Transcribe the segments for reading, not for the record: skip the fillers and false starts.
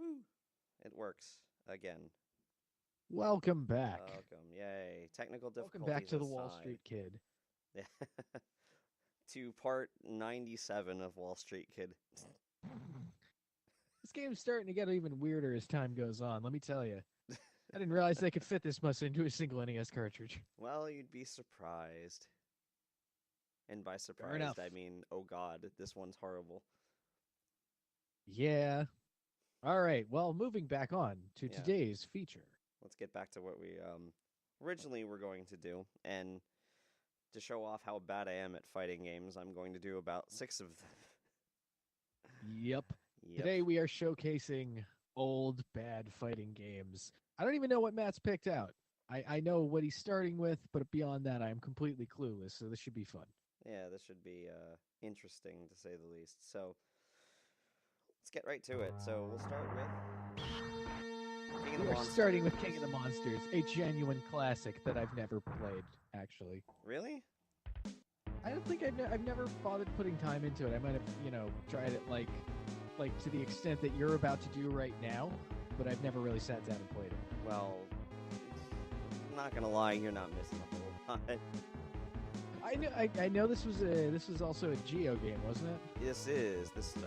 Woo! It works again. Welcome back. Welcome. Yay. Technical Welcome back difficulties to the Wall aside. Street Kid. To part 97 of Wall Street Kid. This game's starting to get even weirder as time goes on, let me tell you. I didn't realize they could fit this much into a single NES cartridge. Well, you'd be surprised. And by Fair enough. surprised, I mean, oh god, this one's horrible. Yeah. All right, well, moving back on to Yeah. today's feature. Let's get back to what we originally were going to do. And to show off how bad I am at fighting games, I'm going to do about 6 of them. Yep. Yep. Today we are showcasing old, bad fighting games. I don't even know what Matt's picked out. I know what he's starting with, but beyond that, I am completely clueless, so this should be fun. Yeah, this should be interesting, to say the least. So, let's get right to it. So, we'll start with King of the We're Monsters. starting with King of the Monsters, a genuine classic that I've never played, actually. Really? I don't think I've never bothered putting time into it. I might have, tried it like to the extent that you're about to do right now, but I've never really sat down and played it. Well, I'm not gonna lie, you're not missing a whole lot. I know this was also a Geo game, wasn't it? This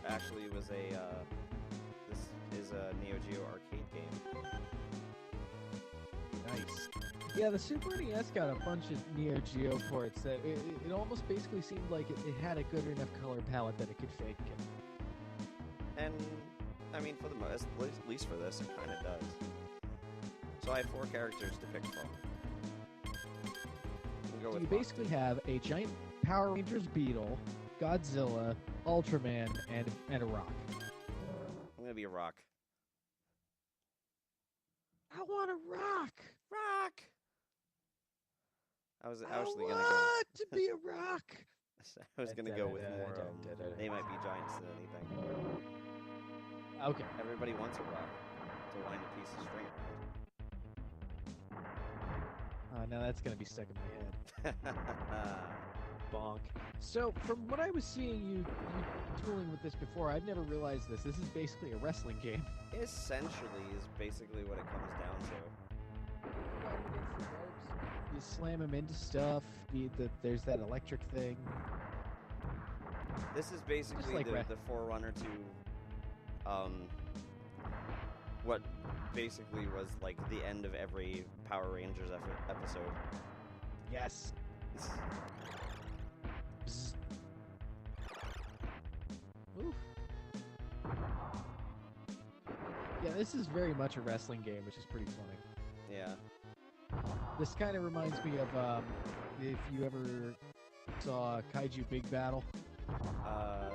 actually was this is a Neo Geo arcade game. Nice. Yeah, the Super NES got a bunch of Neo Geo ports that it almost basically seemed like it had a good enough color palette that it could fake it. And I mean, for the most, at least for this, it kind of does. So I have 4 characters to pick from. We'll go So with you basically have a giant Power Rangers beetle, Godzilla, Ultraman, and a rock. I'm gonna be a rock. I want a rock. Rock. I was I actually want gonna go. to be a rock. I was gonna go with more. They might be giants than anything. Okay. Everybody wants a rock to wind a piece of string Oh, now that's gonna be stuck in my head. around. Bonk. So, from what I was seeing you tooling with this before, I've never realized this. This is basically a wrestling game. Essentially, is basically what it comes down to. You slam him into stuff. There's that electric thing. This is basically like the forerunner to, what basically was like the end of every Power Rangers episode. Yes. Bzz. Oof. Yeah, this is very much a wrestling game, which is pretty funny. Yeah. This kind of reminds me of if you ever saw Kaiju Big Battle. No.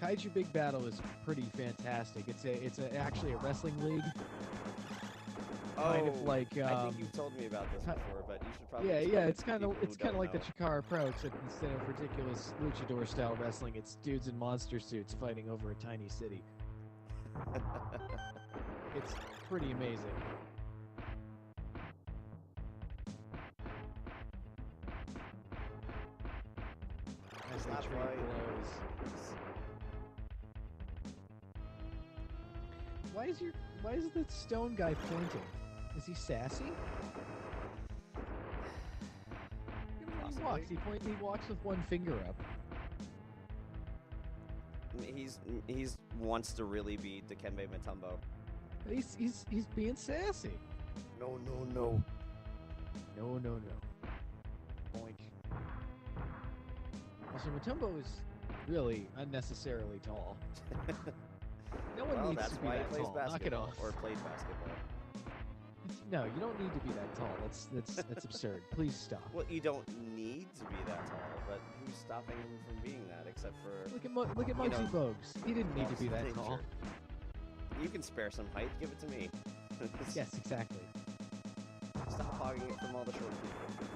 Kaiju Big Battle is pretty fantastic. It's actually a wrestling league. Kind of like I think you've told me about this before, but you should probably. yeah. It's kind of like the know. Chikara Pro, except instead of ridiculous luchador style wrestling, it's dudes in monster suits fighting over a tiny city. It's pretty amazing. As they That's trade right. blows. Why is the stone guy pointing? Is he sassy? Look at how he walks. He walks with one finger up. He's wants to really be Dikembe Mutombo. He's being sassy. No. No. Boink. Also, Mutombo is really unnecessarily tall. No one Well, needs that's to be why he that plays tall. Knock it basketball off. or played basketball. No, you don't need to be that tall. That's absurd. Please stop. Well, you don't need to be that tall, but who's stopping him from being that except for Look at Muggsy Bogues. He didn't need to be that tall. You can spare some height. Give it to me. Yes, exactly. Stop hogging it from all the short people.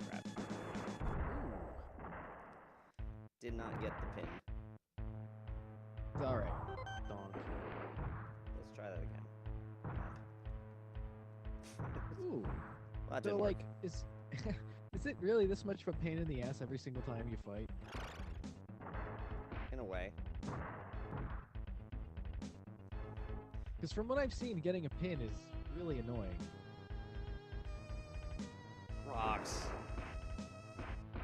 Crap. Did not get the pin. It's all right. Donk. Let's try that again. Ooh. Well, that So didn't like, work. is it really this much of a pain in the ass every single time you fight? In a way. Because from what I've seen, getting a pin is really annoying. Rocks.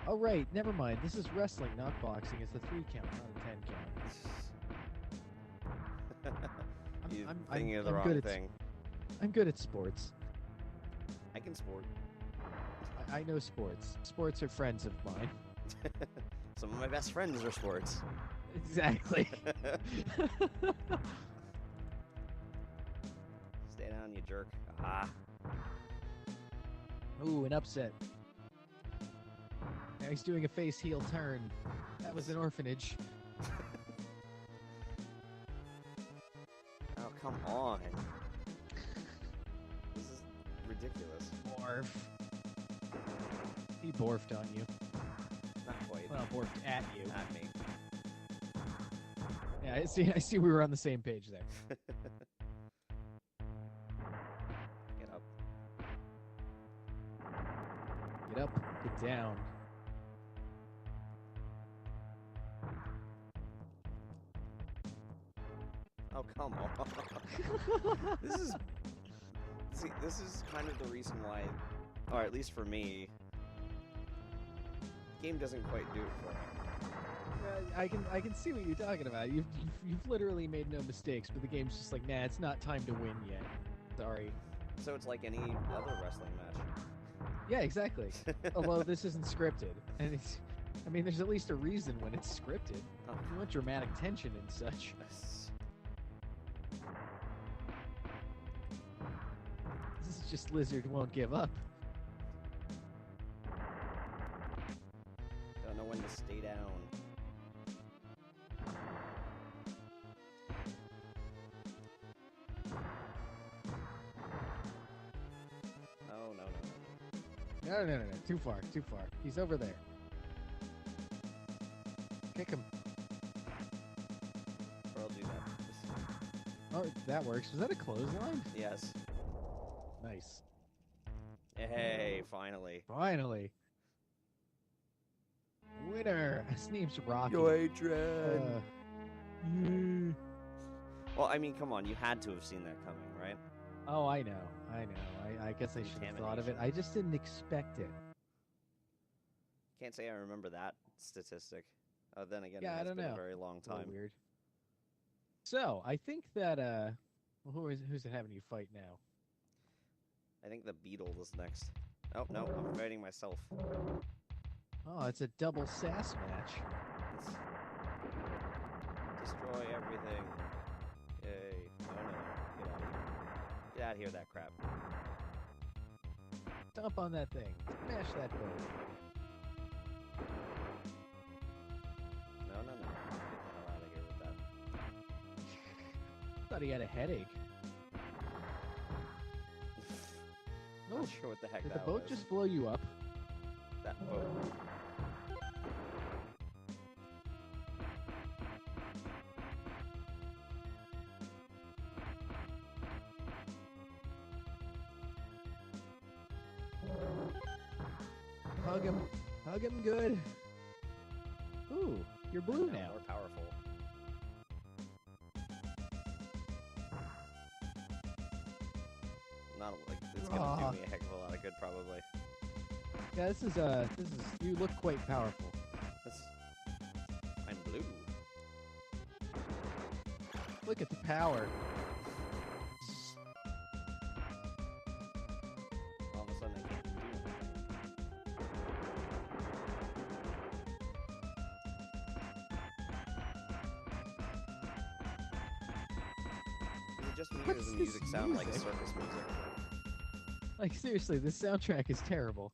Oh, right. Never mind. This is wrestling, not boxing. It's a 3 count, not a 10 count. You're thinking of the wrong thing. I'm good at sports. I can sport. I know sports. Sports are friends of mine. Some of my best friends are sports. Exactly. Stay down, you jerk. Ah. Ooh, an upset. Now he's doing a face heel turn. That was an orphanage. Oh, come on. This is ridiculous. Morph. He borfed on you. Not quite. Well, borfed at you. Not me. Yeah, I see we were on the same page there. Get up. Get up, get down. Oh, come on. This is kind of the reason why, or at least for me, game doesn't quite do it for me. I can see what you're talking about. You've literally made no mistakes, but the game's just like, nah, it's not time to win yet. Sorry. So it's like any other wrestling match. Yeah, exactly. Although this isn't scripted, and I mean, there's at least a reason when it's scripted. Oh. You want dramatic tension and such. This is just Lizard won't give up. Don't know when to stay down. No. Too far. He's over there. Kick him. Or I'll do that. Oh, that works. Was that a clothesline? Yes. Nice. Hey, finally. Finally. Winner. His name's Rocky. Yo, Adrian. Well, I mean, come on. You had to have seen that coming, right? Oh, I know. I guess I should have thought of it. I just didn't expect it. Can't say I remember that statistic. Then again, Yeah, it has I don't been know. a very long It's a little time. weird. So, I think that, well, who's it having you fight now? I think the Beetle is next. Oh, no, I'm fighting myself. Oh, it's a double sass match. Destroy everything. Yay. No. Get out of here, that crap. Stomp on that thing. Smash that boat. No. Get the hell out of here with that. Thought he had a headache. Not sure what the heck Did that the boat was. just blow you up? That boat. Hug him. Hug him good. Ooh, you're blue now. More powerful. Not like it's gonna do me a heck of a lot of good, probably. Yeah, this is you look quite powerful. I'm blue. Look at the power. All of a sudden, I can't do anything. Is it just me, or What's does the this music sound like music? circus music? Like seriously, this soundtrack is terrible.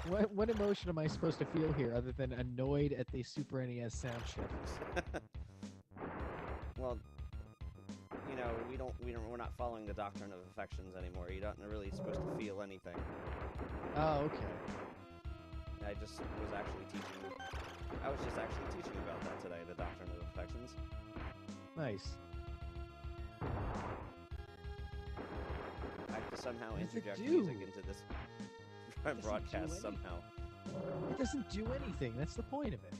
What emotion am I supposed to feel here other than annoyed at the Super NES sound shift? Well, you know, we're not following the doctrine of affections anymore. You're not really supposed to feel anything. Oh, okay. I just was actually teaching. I was just actually teaching about that today, the doctrine of affections. Nice. I have to somehow What does it interject do? music into this doesn't do broadcast anything. somehow. It doesn't do anything. That's the point of it.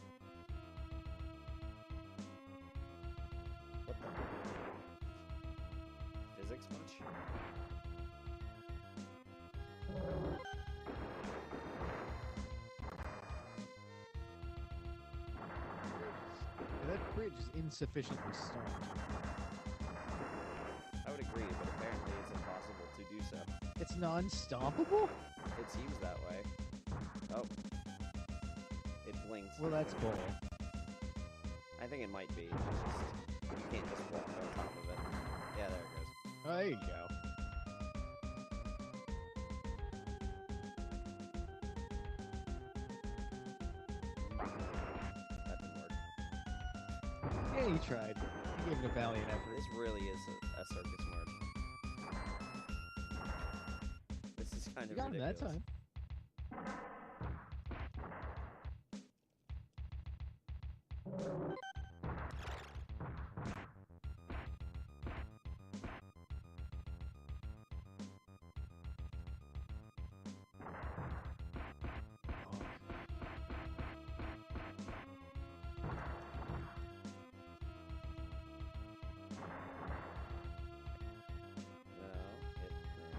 bridge is insufficiently stone. I would agree, but apparently it's impossible to do so. It's non-stompable? It seems that way. Oh. It blinked. Well, that's bull. I think it might be. It's just, you can't just walk on top of it. Yeah, there it goes. Oh, there you go. That didn't work. Yeah, you tried. You gave it a valiant effort. This really is a circus merge. This is kind You of got him ridiculous. that time.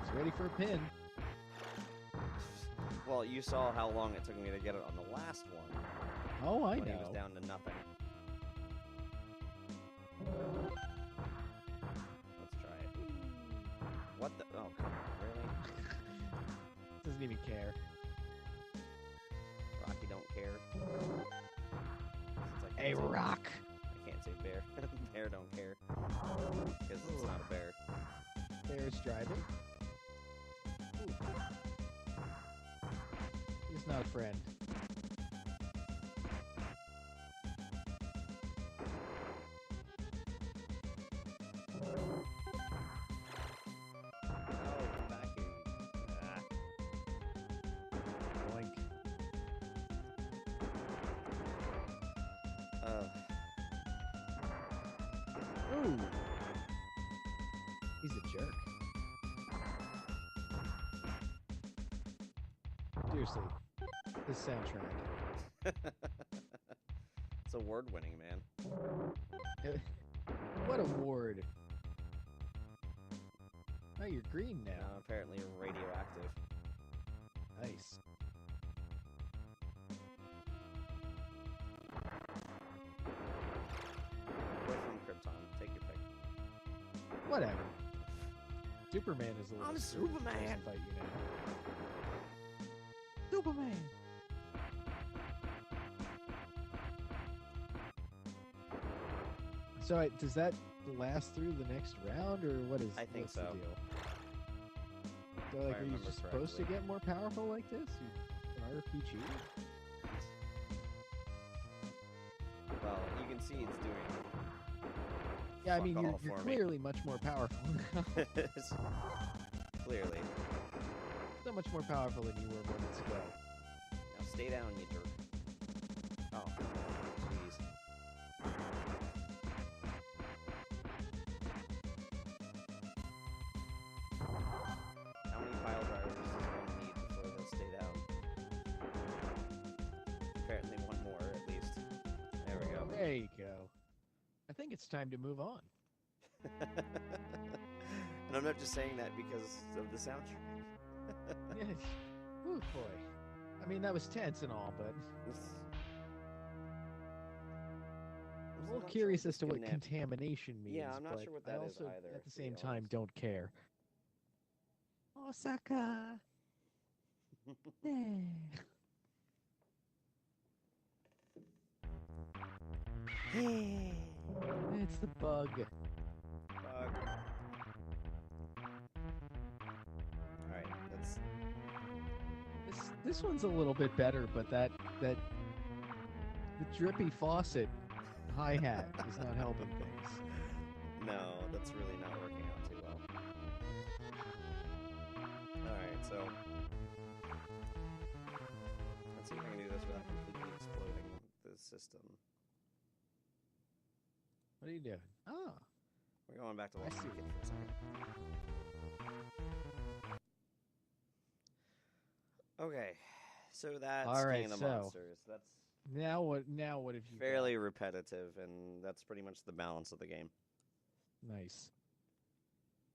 He's ready for a pin. Well, you saw how long it took me to get it on the last one. Oh, I when he was know. down to nothing. Let's try it. What the? Oh, come on, really? Doesn't even care. Rocky don't care. Since I Hey, can't say- Rock! I can't say bear. Bear don't care. Because it's not a bear. There's driving. Ooh. He's not a friend. Oh, come back here. Ah. Boink. Ooh! He's a jerk. Seriously, this soundtrack. It's award-winning, man. What award? Oh, you're green now. Now, apparently radioactive. Nice. Away from Krypton. Take your pick. Whatever. Superman is a little I'm screwed. Superman. Doesn't fight you now. Superman. So does that last through the next round, or what is? I think what's so. The deal? So, If like, I are you remember just supposed to correctly. get more powerful like this? An RPG? Well, you can see it's doing. Yeah, I fuck mean, all you're for me. clearly much more powerful now. Clearly. So much more powerful than you were moments ago. Now stay down, you jerk. Oh, jeez. How many pile drivers does one need before they'll stay down? Apparently one more, at least. There we go. There you go. I think it's time to move on. And I'm not just saying that because of the soundtrack. Yeah. Ooh, boy. I mean, that was tense and all, but I'm a little curious as to what contamination means. Yeah, I'm not but sure what I that is also, either, at the to be same time, honest. don't care. Osaka. It's the bug. Alright, that's... This one's a little bit better, but the drippy faucet hi-hat is not helping things. No, that's really not working out too well. Alright, so... Let's see if I can do this without completely exploding the system. What are you doing? Oh, We're going back to I Lost see. Kid for a second. Okay, so that's All right, King of the so- Monsters. That's now what? Now what have you? got? fairly repetitive, and that's pretty much the balance of the game. Nice.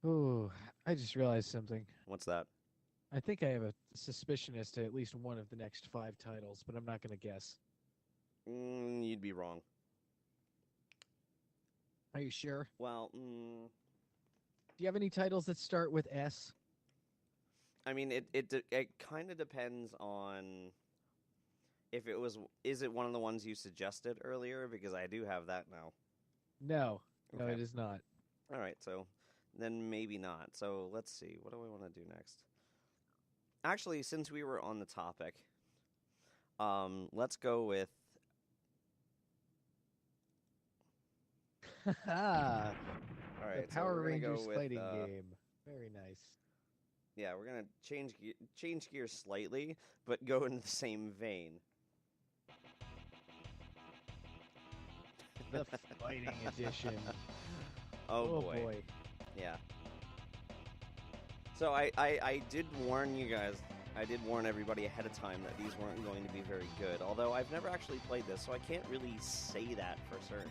Ooh, I just realized something. What's that? I think I have a suspicion as to at least one of the next 5 titles, but I'm not going to guess. You'd be wrong. Are you sure? Well, Do you have any titles that start with S? I mean, it kind of depends on if it was. Is it one of the ones you suggested earlier? Because I do have that now. No. No, Okay. it is not. All right, so then maybe not. So let's see. What do I want to do next? Actually, since we were on the topic, let's go with. All All the right, so Power we're gonna Rangers go with. fighting game. Very nice. Yeah, we're gonna change gears slightly, but go in the same vein. The fighting edition. Oh boy. Yeah. So I did warn you guys. I did warn everybody ahead of time that these weren't going to be very good. Although I've never actually played this, so I can't really say that for certain.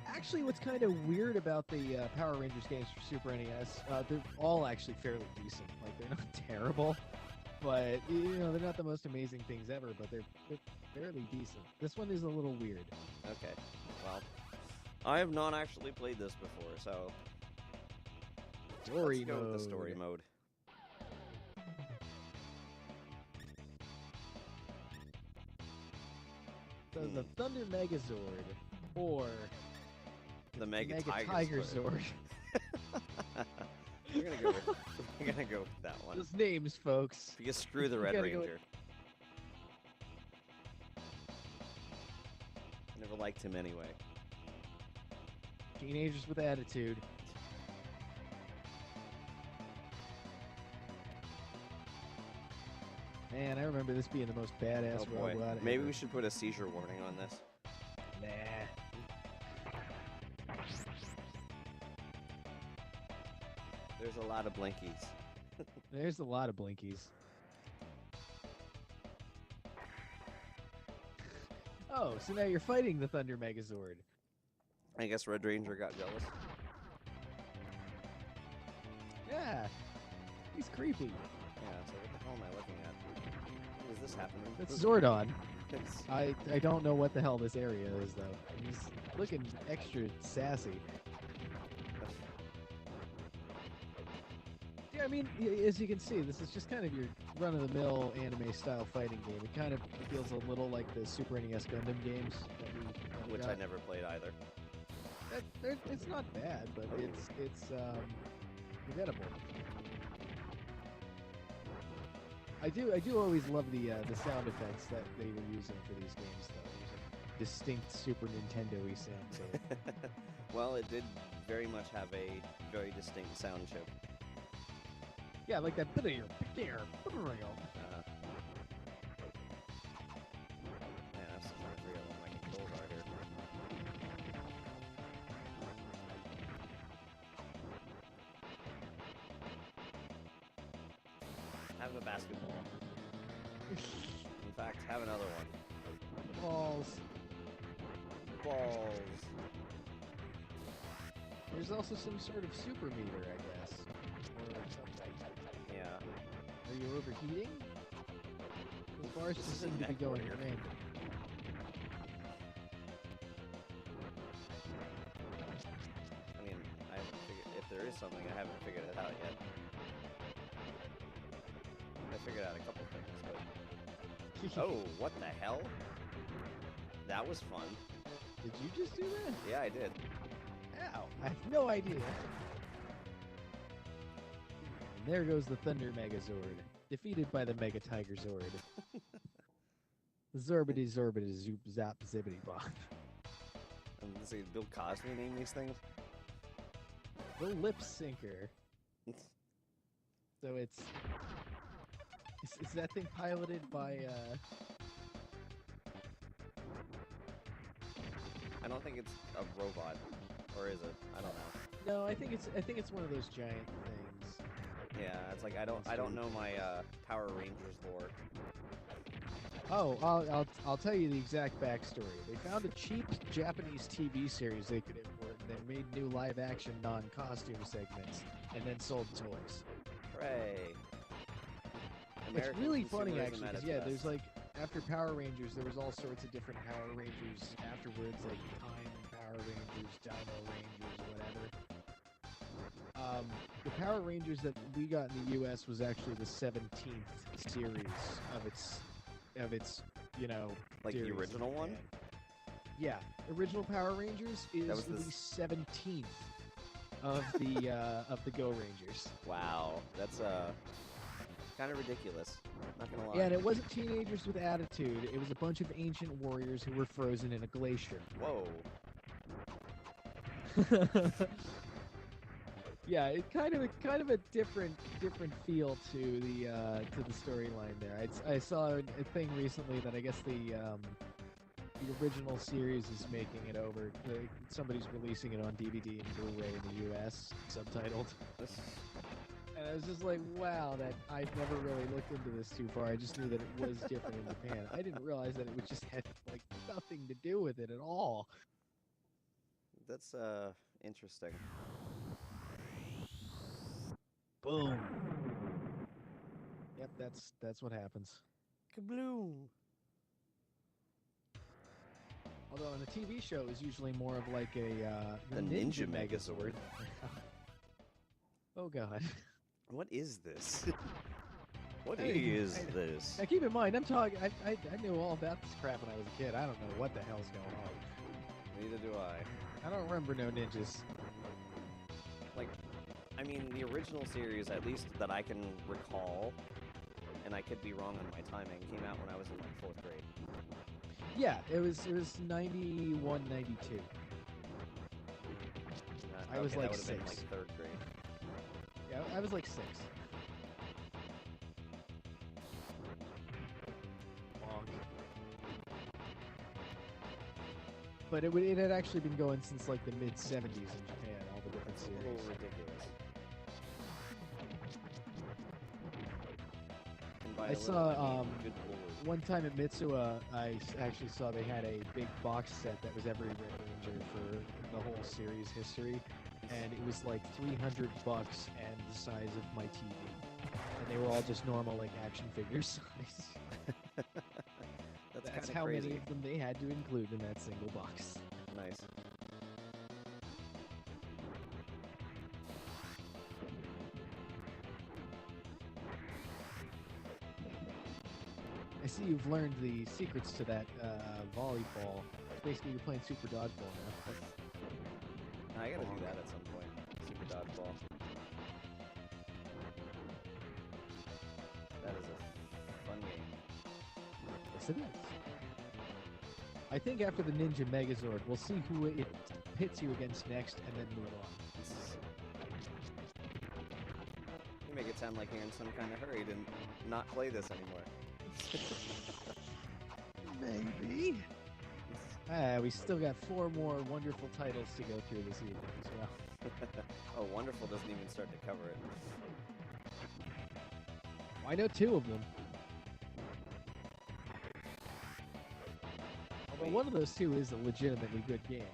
Actually, what's kind of weird about the Power Rangers games for Super NES, they're all actually fairly decent. Like, they're not terrible, but, they're not the most amazing things ever, but they're fairly decent. This one is a little weird. Okay. Well, I have not actually played this before, so Story let's go mode. with the story mode. So the Thunder Megazord, or The Mega Tiger Zord. We're gonna go with that one. Those names, folks. Because screw the You Red gotta go Ranger. Never liked him anyway. Teenagers with attitude. Man, I remember this being the most badass Oh boy. robot Maybe ever. we should put a seizure warning on this. Nah. There's a lot of blinkies. There's a lot of blinkies. Oh, so now you're fighting the Thunder Megazord. I guess Red Ranger got jealous. Yeah. He's creepy. Yeah, so what the hell am I looking at? What is this happening? That's Zordon. It's- I don't know what the hell this area is, though. He's looking extra sassy. Yeah, I mean, as you can see, this is just kind of your run-of-the-mill anime-style fighting game. It kind of feels a little like the Super NES Gundam games that we Which got. I never played either. It's not bad, but it's forgettable. I do always love the sound effects that they were using for these games, though. There's a distinct Super Nintendo-y sound to it. Well, it did very much have a very distinct sound chip. Yeah, like that. Man, that's not real what my controls are here. Have a basketball. In fact, have another one. Balls. Balls. There's also some sort of super meter, I guess. Or something. Yeah. Are you overheating? The bars This just is a seem to be neck going warrior. random. I mean, I haven't figured, if there is something, I haven't figured it out yet. I figured out a couple things, but... Oh, what the hell? That was fun. Did you just do that? Yeah, I did. Ow! I have no idea. And there goes the Thunder Megazord, defeated by the Mega Tiger Zord. Zorbity zorbity zoop zap zippity bop. Let's see, Bill Cosby named these things? The Lip Syncer. So it's... Is that thing piloted by, I don't think it's a robot. Or is it? I don't know. No, I think it's one of those giant things. Yeah, it's like I don't know my Power Rangers lore. Oh, I'll tell you the exact backstory. They found a cheap Japanese TV series they could import, and then made new live-action non-costume segments, and then sold toys. Hooray! It's American really funny, consumerism actually, at 'cause, its yeah, best. there's after Power Rangers, there was all sorts of different Power Rangers afterwards, like Time and Power Rangers, Dino Rangers, whatever. The Power Rangers that we got in the U.S. was actually the 17th series of its Like the series in original one? Japan. Yeah, original Power Rangers is was the the 17th of the Go Rangers. Wow, that's kind of ridiculous. Not gonna lie. Yeah, and it wasn't teenagers with attitude. It was a bunch of ancient warriors who were frozen in a glacier. Whoa. Yeah, it kind of a different feel to the storyline there. I saw a thing recently that I guess the original series is making it over. Somebody's releasing it on DVD and Blu-ray in the U.S. subtitled. And I was just like, wow, that I've never really looked into this too far. I just knew that it was different in Japan. I didn't realize that it just had like nothing to do with it at all. That's interesting. Boom. Yep, that's what happens. Kabloom. Although on the TV show is usually more of like a The Ninja Megazord. Oh god. What is this? What Hey, is this? Now keep in mind, I'm talking. I knew all about this crap when I was a kid. I don't know what the hell's going on. Neither do I. I don't remember no ninjas. Like, I mean, the original series, at least that I can recall, and I could be wrong on my timing, came out when I was in like 4th grade. Yeah, it was 91, 92. I was Okay, like that would have been 6. like 3rd grade. Yeah, I was like 6. But it had actually been going since like the mid 70s in Japan, all the different It's a little series. ridiculous. And by I a little, saw, mean good lord. One time at Mitsuwa, I actually saw they had a big box set that was every Red Ranger for the whole series history, and it was like $300 and the size of my TV, and they were all just normal like action figure size. That's how crazy. many of them they had to include in that single box. Nice. I see you've learned the secrets to that volleyball. Basically, you're playing Super Dodgeball now. I gotta do that at some point. Super Dodgeball. That is a fun game. Yes, it is. I think after the Ninja Megazord, we'll see who it pits you against next, and then move on. You make it sound like you're in some kind of hurry to not play this anymore. Maybe. We still got 4 more wonderful titles to go through this evening as well. Oh, Wonderful doesn't even start to cover it. I know 2 of them. Although one of those 2 is a legitimately good game.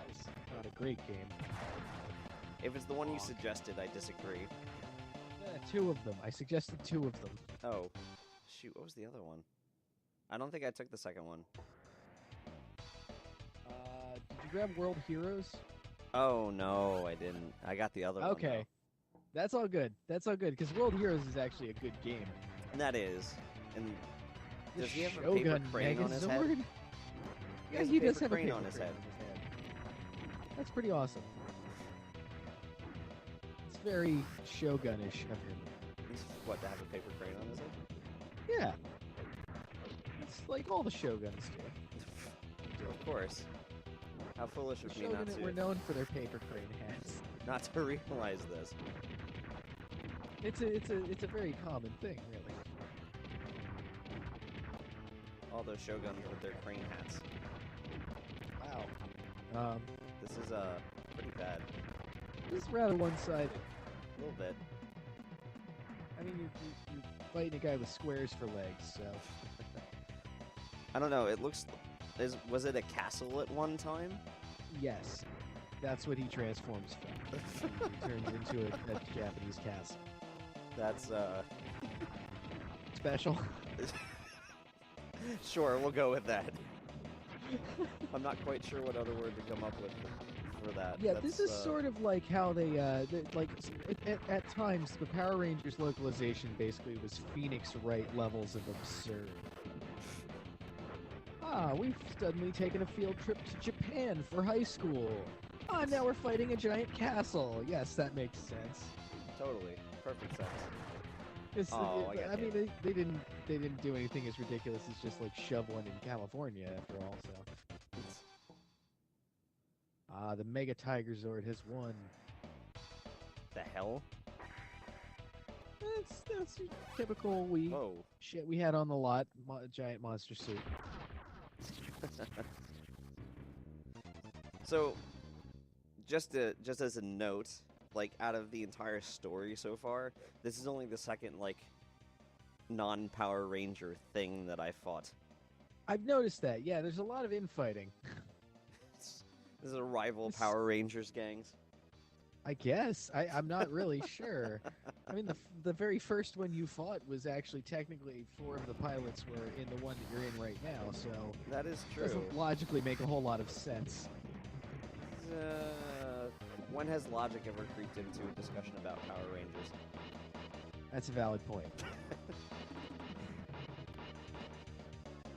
It's not a great game. If it's the one you suggested, I disagree. 2 of them. I suggested 2 of them. Oh, shoot, what was the other one? I don't think I took the second one. Did you grab World Heroes? Oh, no, I didn't. I got the other one. Okay. That's all good. That's all good, because World Heroes is actually a good game. And that is. And The does he have a paper Shogun crane on his head? Megazord? He Yeah, has he a does paper have a crane paper on his crane head. on his head. That's pretty awesome. It's very Shogun-ish of him. What, to have a paper crane on his head? Yeah. It's like all the Shoguns do. Of course. How foolish The of me not Shogunate were to, known for their paper crane hats. not to realize this. It's a very common thing, really. All those shoguns with their crane hats. Wow. This is pretty bad. This is rather one-sided. A little bit. I mean, you're fighting a guy with squares for legs, so... I don't know, it looks... Was it a castle at one time? Yes. That's what he transforms from. He turns into a Japanese castle. That's, Special. Sure, we'll go with that. I'm not quite sure what other word to come up with for that. Yeah, That's, this is sort of like how at times the Power Rangers localization basically was Phoenix Wright levels of absurd. Ah, we've suddenly taken a field trip to Japan for high school. Ah, now we're fighting a giant castle. Yes, that makes sense. totally perfect sense. I got I mean, they didn't do anything as ridiculous as just like shove one in California after all. So, the Mega Tiger Zord has won. The hell? That's your typical Whoa. shit we had on the lot. Giant monster suit. So, just as a note, like out of the entire story so far, this is only the second like non-Power Ranger thing that I fought. I've noticed that. Yeah, there's a lot of infighting. This is a rival Power Rangers gangs. I guess. I'm not really sure. I mean, the very first one you fought was actually technically 4 of the pilots were in the one that you're in right now, so That is it true. doesn't logically make a whole lot of sense. When has logic ever creeped into a discussion about Power Rangers? That's a valid point.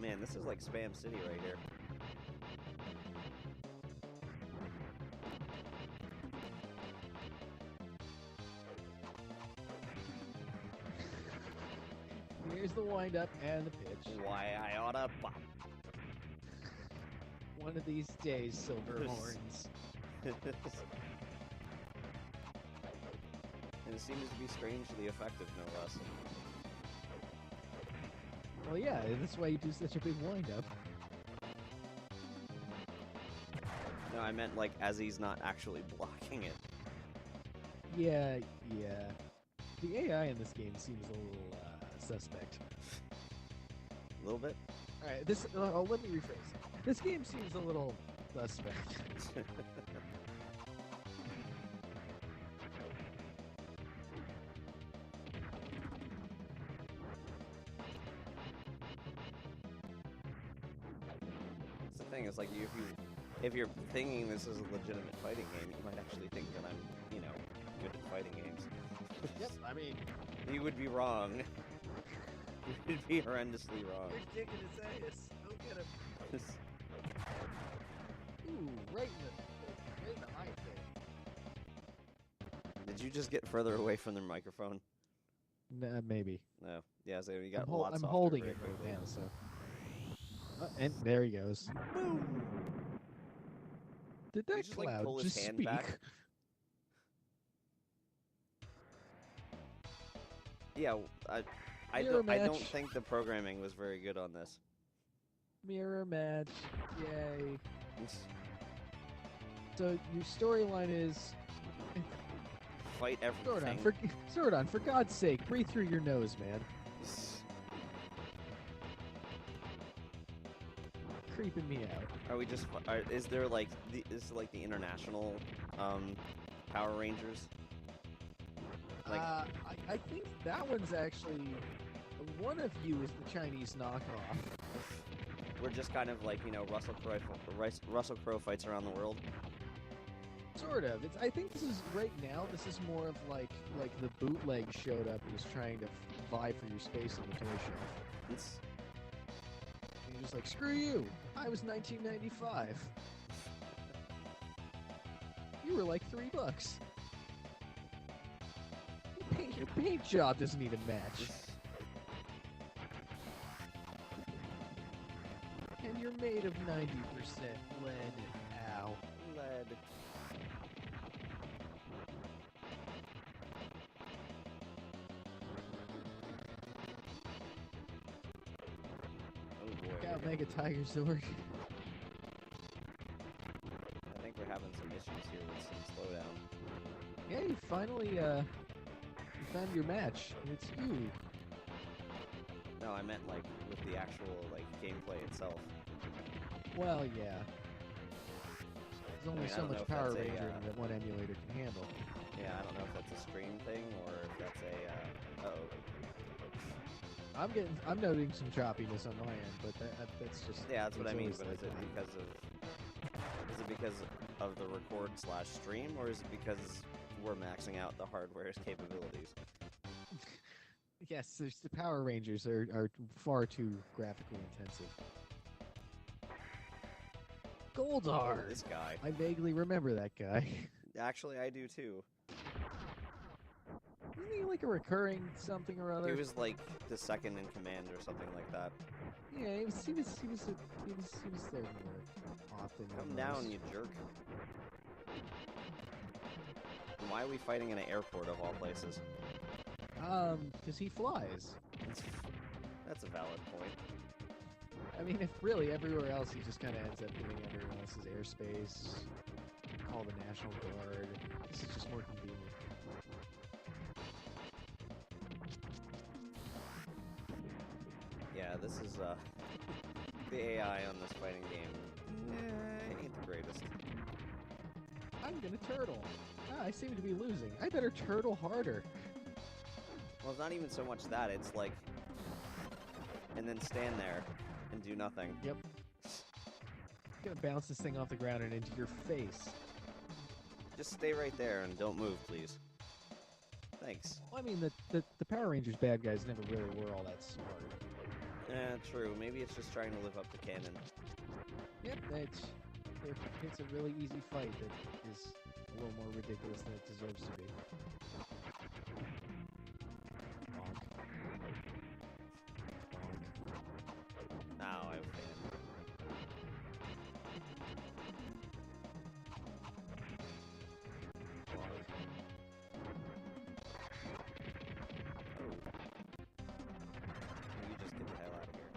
Man, this is like Spam City right here. Here's the wind-up and the pitch. Why I oughta pop. One of these days, Silverhorns. And it seems to be strangely effective, no less. Well, yeah, that's why you do such a big wind-up. No, I meant like as he's not actually blocking it. Yeah. The AI in this game seems a little suspect. A little bit? Alright, let me rephrase. This game seems a little suspect. It's the thing, it's like if you're thinking this is a legitimate fighting game, you might actually think that I'm, good at fighting games. Yep, I mean, You would be wrong. You would be horrendously wrong. you're kicking his ass. Go get him. Ooh, right in the eye thing. Did you just get further away from the microphone? Nah, maybe. No. Yeah, so you got I'm softer holding very it right quickly. now, so. And there he goes. Boom! Did Did he that just, like, cloud pull his just hand speak? back? Yeah, I Mirror don't match. think the programming was very good on this. Mirror match. Yay. So your storyline is Fight everything. Zordon, for God's sake, breathe through your nose, man. Creeping me out. Are we just? Is there like the international Power Rangers? Like, I think that one's actually one of you is the Chinese knockoff. we're just kind of like Russell Crowe fights around the world. Sort of. I think this is right now. This is more of like the bootleg showed up and was trying to vie for your space on the toy shelf. It's, And you're just like, screw you! I was 1995. You were like $3. Your paint job doesn't even match. And you're made of 90% lead. Ow. lead. Oh boy. Got Mega Tiger Zord. I think we're having some issues here with some slowdown. Yeah, you finally you found your match. It's you. No, I meant like with the actual like gameplay itself. Well, yeah. There's only I so don't know much if Power that's a, Ranger that one emulator can handle. Yeah, I don't know if that's a stream thing or if that's a. Uh-oh. I'm noting some choppiness on my end, but that's just Yeah, that's what I mean. always But like is it that. because of the record / stream, or is it because we're maxing out the hardware's capabilities? Yes, the Power Rangers are far too graphically intensive. Oh, Goldar! this guy. I vaguely remember that guy. Actually, I do too. Isn't he like a recurring something or He other? was like the second in command or something like that. Yeah, he was there more often. Come than down, most. you jerk. And why are we fighting in an airport of all places? Because he flies. That's a valid point. I mean, if really everywhere else he just kind of ends up doing everyone else's airspace, call the National Guard. This is just more convenient. Yeah, this is, the AI on this fighting game, ain't the greatest. I'm gonna turtle. Ah, I seem to be losing. I better turtle harder. Well, it's not even so much that, it's like... And then stand there and do nothing. Yep. I'm gonna bounce this thing off the ground and into your face. Just stay right there and don't move, please. Thanks. Well, I mean, the Power Rangers bad guys never really were all that smart. True. Maybe it's just trying to live up to canon. Yep, it's a really easy fight that is a little more ridiculous than it deserves to be. Bonk. Bonk. Ow, I failed. Oh. You just get the hell out of here.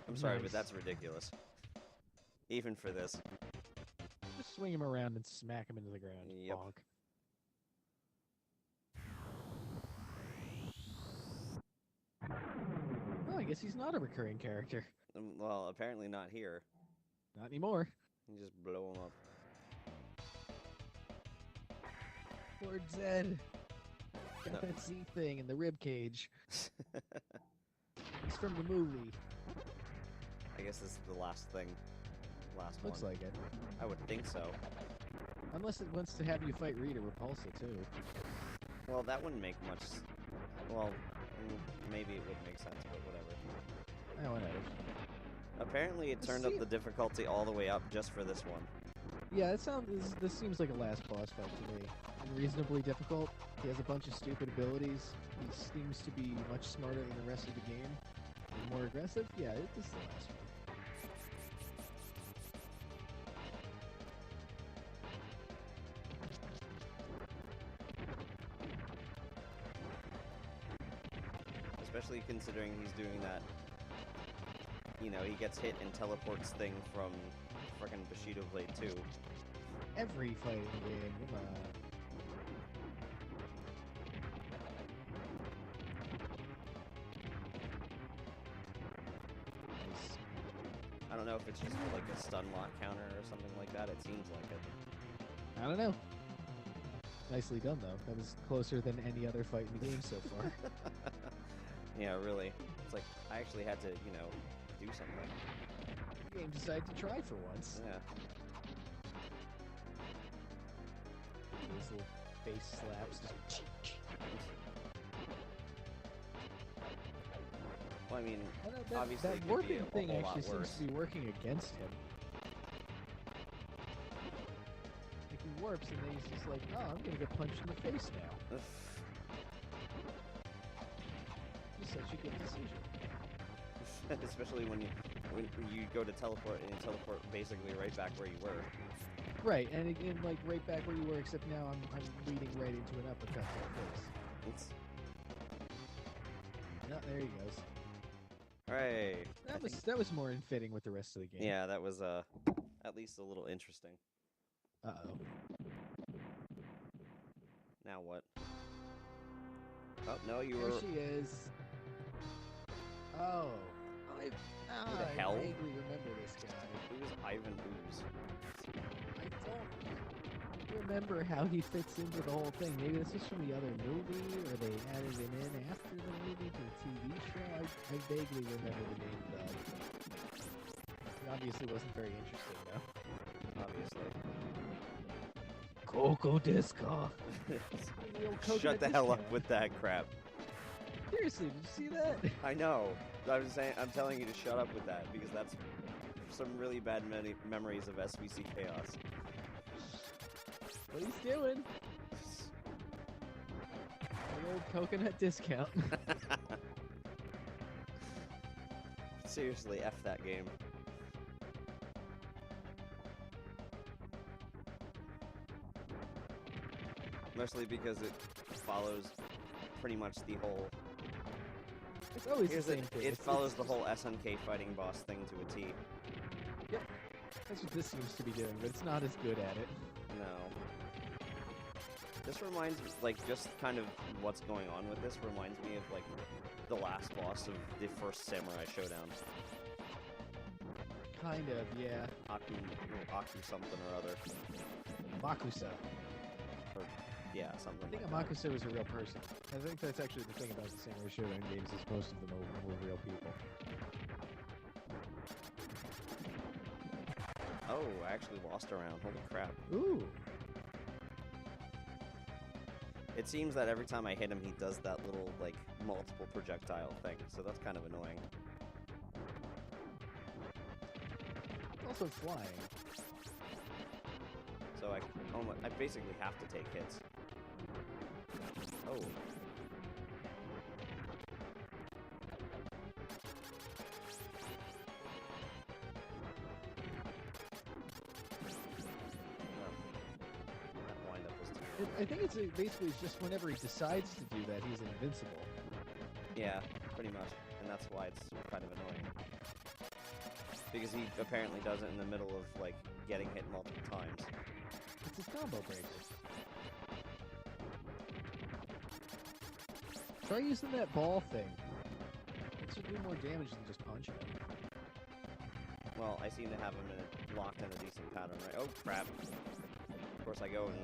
I'm sorry, but Nice. that's ridiculous. Even for this. Just swing him around and smack him into the ground. Yep. Bonk. Well, I guess he's not a recurring character. Well, apparently not here. Not anymore. You just blow him up. Lord Zed. Got No. that Z thing in the rib cage. It's from the movie. I guess this is the last thing. Last Looks one. like it. I would think so. Unless it wants to have you fight Rita Repulsa, too. Well, that wouldn't make much... Well, maybe it would make sense, but whatever. Oh, whatever. Apparently it turned up the difficulty all the way up just for this one. Yeah, this seems like a last boss fight to me. Unreasonably difficult. He has a bunch of stupid abilities. He seems to be much smarter than the rest of the game. And more aggressive. Yeah, this is the last one. Especially considering he's doing that, you know, he gets hit and teleports thing from frickin' Bushido Blade 2. Every fighting game, come on. Nice. I don't know if it's just like a stun lock counter or something like that. It seems like it. I don't know. Nicely done, though. That was closer than any other fight in the game so far. Yeah, really. It's like, I actually had to, you know, do something. The game decided to try for once. Yeah. Those little face slaps. Just... Well, I mean, I don't know, obviously it that could be warping a thing whole lot actually seems worse. to be working against him. Like he warps and then he's just like, oh, I'm gonna get punched in the face now. It's such a good decision. Especially when you go to teleport and you teleport basically right back where you were. Right, and again, like right back where you were, except now I'm leading right into an uppercut to the face. It's... No, there he goes. Hooray! That was more in fitting with the rest of the game. Yeah, that was at least a little interesting. Uh-oh. Now what? Oh, no, you There were... she is. Oh. Who the hell? I vaguely remember this guy. Who was Ivan Ooze? I don't remember how he fits into the whole thing. Maybe this was from the other movie, or they added him in after the movie to the TV show. I vaguely remember the name, though. He obviously wasn't very interesting, though. Obviously. Coco Disco. Shut the hell up with that crap. Seriously, did you see that? I know. I'm telling you to shut up with that because that's some really bad memories of SVC chaos. What he's doing? An old coconut discount. Seriously, F that game. Mostly because it follows pretty much the whole... It's always the same thing. It follows the whole SNK fighting boss thing to a T. Yep. That's what this seems to be doing, but it's not as good at it. No. This reminds me, like, just kind of what's going on with this reminds me of, like, the last boss of the first Samurai Showdown. Kind of, yeah. Aku something or other. Makusa. Or, yeah, something I think like a Makusa was a real person. I think that's actually the thing about the Samurai Showdown games is most of them were real people. Oh, I actually lost a round. Holy crap. Ooh. It seems that every time I hit him, he does that little, like, multiple projectile thing, so that's kind of annoying. Also flying. So I basically have to take hits. Oh. That wind-up was terrible. I think it's basically just whenever he decides to do that, he's invincible. Yeah, pretty much. And that's why it's kind of annoying. Because he apparently does it in the middle of, like, getting hit multiple times. It's his combo breaker. Try using that ball thing. It should do more damage than just punch him. Well, I seem to have him locked in a decent pattern, right? Oh, crap. Of course, I go and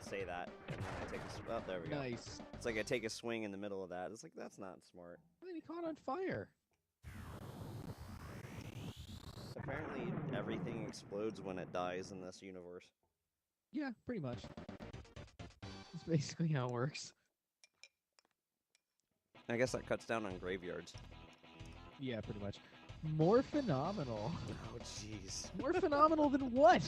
say that, and then I take a... Oh, there we go. Nice. It's like I take a swing in the middle of that. It's like, that's not smart. Then he caught on fire. Apparently, everything explodes when it dies in this universe. Yeah, pretty much. That's basically how it works. I guess that cuts down on graveyards. Yeah, pretty much. More phenomenal. Oh, jeez. More phenomenal than what?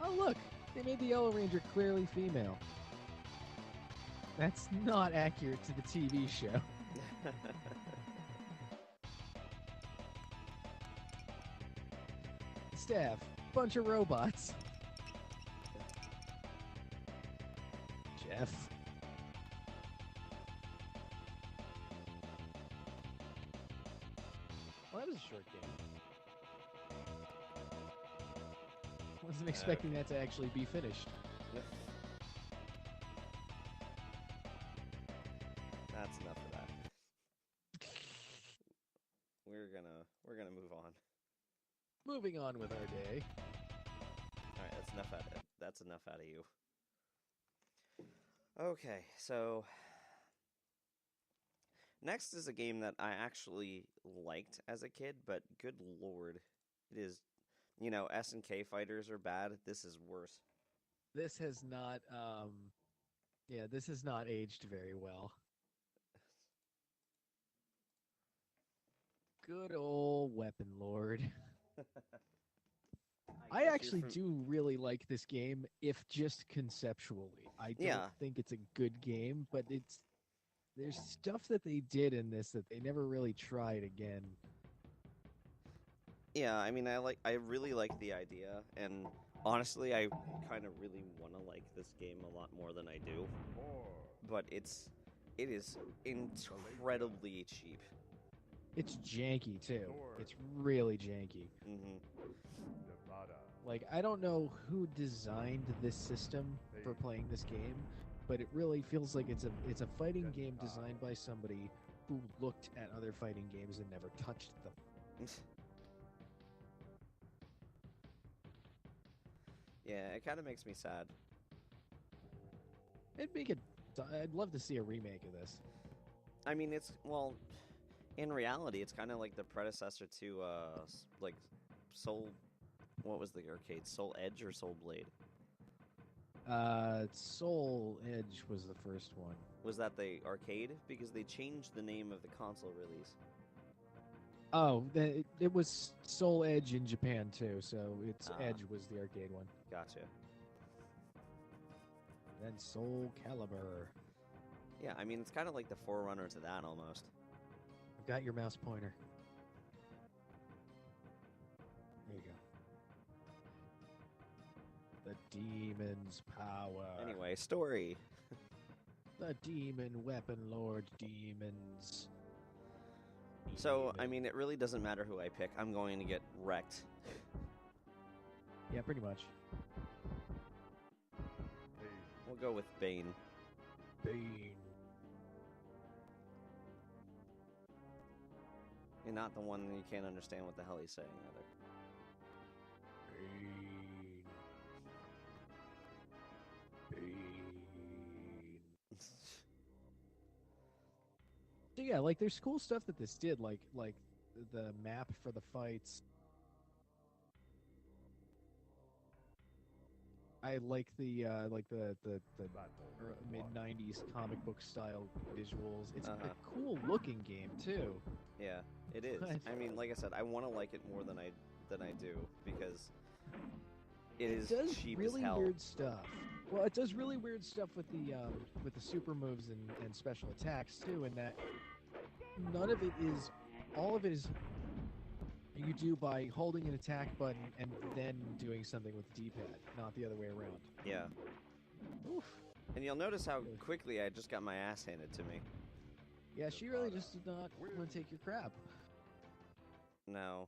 Oh, look. They made the Yellow Ranger clearly female. That's not accurate to the TV show. Staff. Bunch of robots. Jeff. Well, that was a short game. Wasn't expecting that to actually be finished. That's enough of that. We're gonna move on. Moving on with our day. All right, that's enough out of you. Okay, so next is a game that I actually liked as a kid, but good lord, it is, SNK fighters are bad. This is worse. This has not, this has not aged very well. Good old Weapon Lord. I actually do really like this game, if just conceptually. I don't think it's a good game, but there's stuff that they did in this that they never really tried again. Yeah, I mean, I really like the idea, and honestly, I kind of really want to like this game a lot more than I do. But it is incredibly cheap. It's janky too. It's really janky. Mm-hmm. Like, I don't know who designed this system for playing this game, but it really feels like it's a fighting game designed by somebody who looked at other fighting games and never touched them. Yeah, it kind of makes me sad. I'd love to see a remake of this. I mean, well, in reality, it's kind of like the predecessor to, like, Soul... What was the arcade? Soul Edge or Soul Blade? Soul Edge was the first one. Was that the arcade? Because they changed the name of the console release. Oh, it was Soul Edge in Japan too, so Edge was the arcade one. Gotcha. Then Soul Calibur. Yeah, I mean, it's kind of like the forerunner to that, almost. I've got your mouse pointer. There you go. The Demon's Power. Anyway, story. The Demon Weapon Lord Demons. So, I mean, it really doesn't matter who I pick. I'm going to get wrecked. Yeah, pretty much. We'll go with Bane. Bane. You're not the one that you can't understand what the hell he's saying, either. Bane. Bane. So yeah, like there's cool stuff that this did, like the map for the fights. I like the mid '90s comic book style visuals. It's a cool looking game too. Yeah, it is. I mean, like I said, I want to like it more than I do because it does cheap really as hell. Weird stuff. Well, it does really weird stuff with the super moves and special attacks too, and that none of it is, all of it is you do by holding an attack button and then doing something with the D-pad, not the other way around. Yeah. Oof. And you'll notice how quickly I just got my ass handed to me. Yeah, she really just did not want to take your crap. No.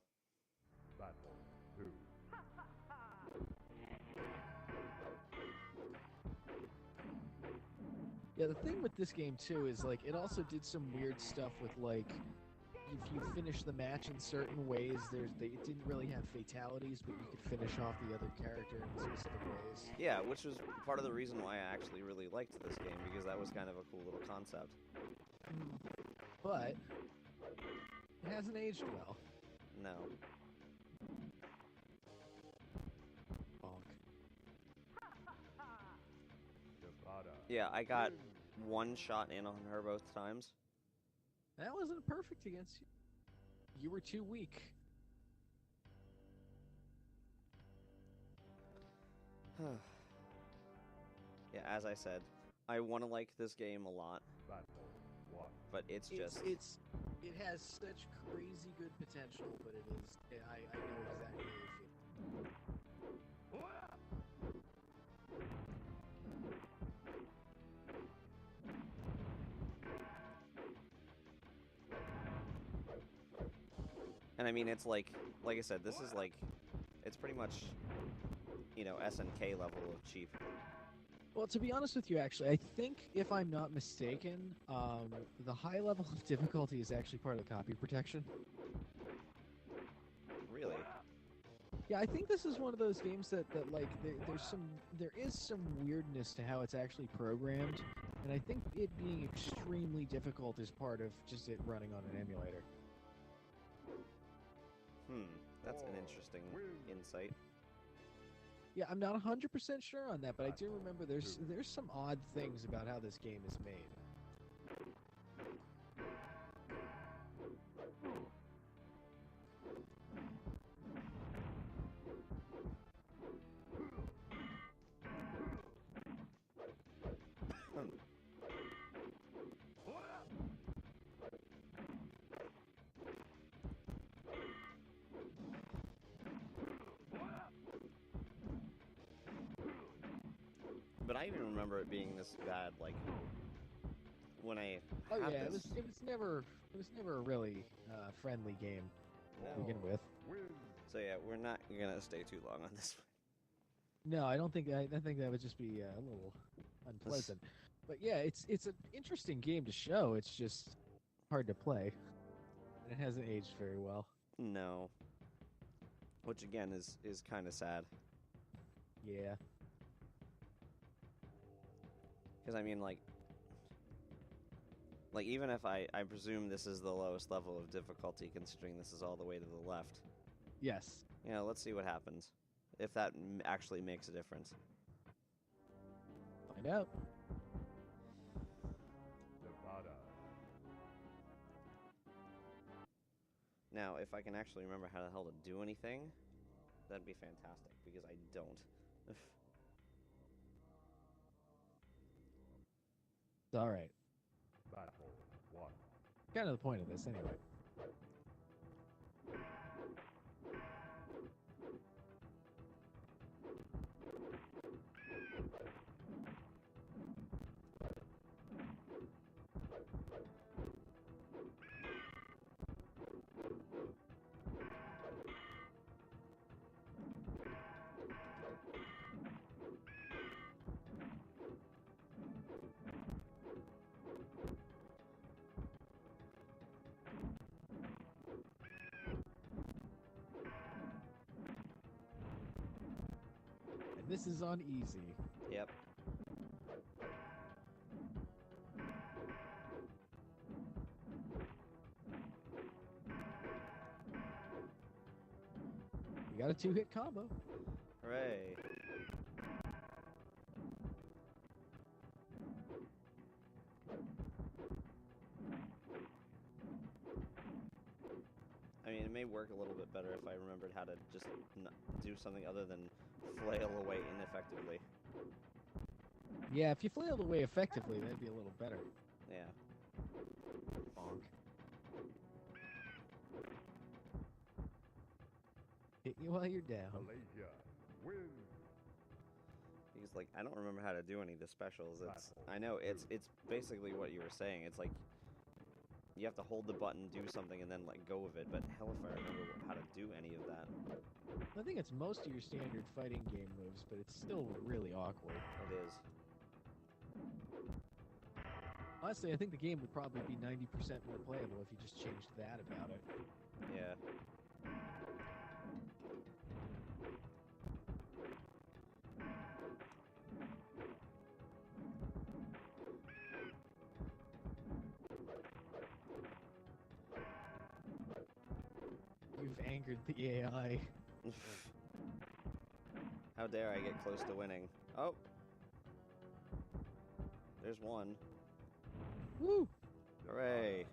Yeah, the thing with this game too is like it also did some weird stuff with like if you finish the match in certain ways, it didn't really have fatalities, but you could finish off the other character in specific ways. Yeah, which was part of the reason why I actually really liked this game, because that was kind of a cool little concept. But it hasn't aged well. No. Yeah, I got one shot in on her both times. That wasn't perfect against you. You were too weak. Yeah, as I said, I want to like this game a lot, but it has such crazy good potential, but it is. I know exactly how you feel. And I mean, it's like I said, this is like, it's pretty much, you know, SNK level of cheap. Well, to be honest with you, actually, I think, if I'm not mistaken, the high level of difficulty is actually part of the copy protection. Really? Yeah, I think this is one of those games that like, there is some weirdness to how it's actually programmed, and I think it being extremely difficult is part of just it running on an emulator. That's an interesting insight. Yeah, I'm not 100% sure on that, but I do remember there's some odd things about how this game is made. But I even remember it being this bad, like, when I it was never a really friendly game to begin with. So yeah, we're not gonna stay too long on this one. No, I think that would just be a little unpleasant. But yeah, it's an interesting game to show. It's just hard to play, and it hasn't aged very well. No. Which again is kind of sad. Yeah. Because, I mean, like, even if I presume this is the lowest level of difficulty, considering this is all the way to the left. Yes. You know, let's see what happens. If that actually makes a difference. Find out. Now, if I can actually remember how the hell to do anything, that'd be fantastic, because I don't. It's alright. Kind of the point of this, anyway. And this is on easy. Yep. We got a 2-hit combo. Hooray. I mean, it may work a little bit better if I remembered how to just do something other than flail away ineffectively. Yeah, if you flailed away effectively, that'd be a little better. Yeah. Bonk. Hit you while you're down. Because, like, I don't remember how to do any of the specials. I know it's basically what you were saying. It's like you have to hold the button, do something, and then let go of it. But hell if I remember how to do any of that. I think it's most of your standard fighting game moves, but it's still really awkward. It is. Honestly, I think the game would probably be 90% more playable if you just changed that about it. Yeah. You've angered the AI. How dare I get close to winning? Oh! There's one. Woo! Hooray!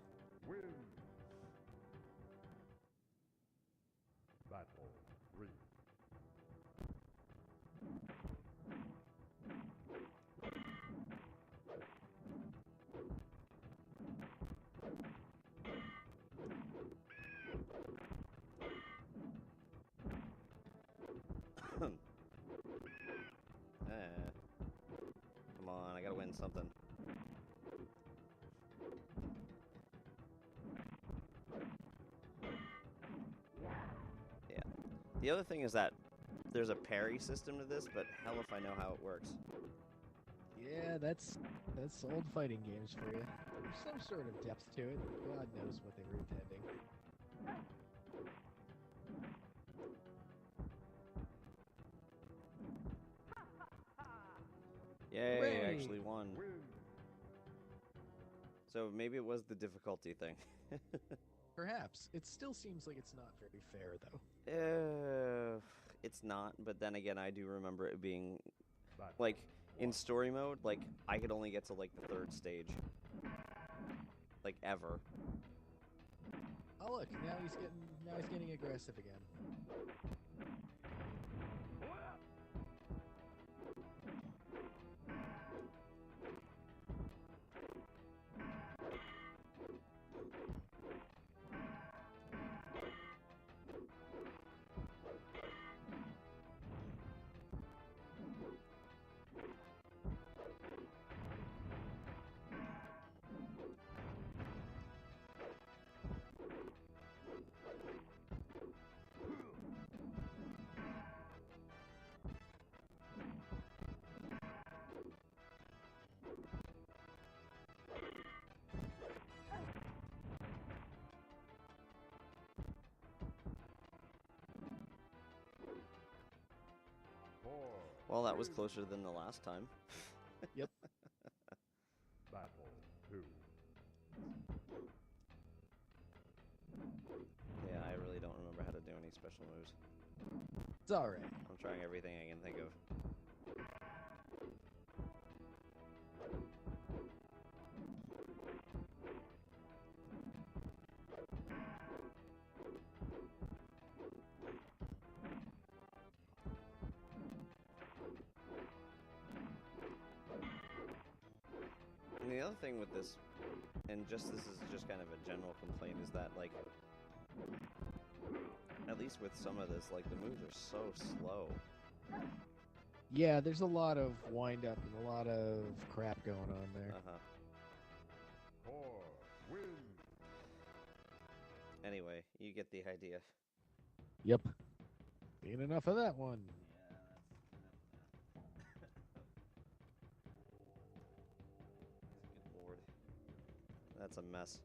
Come on, I gotta win something. Yeah. The other thing is that there's a parry system to this, but hell if I know how it works. Yeah, that's old fighting games for you. There's some sort of depth to it. God knows what they were intending. Yay, Hooray! I actually won. So maybe it was the difficulty thing. Perhaps. It still seems like it's not very fair, though. It's not, but then again, I do remember it being, like, in story mode, like, I could only get to, like, the 3rd stage. Like, ever. Oh look, now he's getting aggressive again. Well, that was closer than the last time. Yep. Battle 2. Yeah, I really don't remember how to do any special moves. It's all right. I'm trying everything I can think of. And the other thing with this, and this is just kind of a general complaint, is that, like, at least with some of this, like, the moves are so slow. Yeah, there's a lot of wind up and a lot of crap going on there. Four. Win. Anyway, you get the idea. Yep. Ain't enough of that one. Good lord. That's a mess.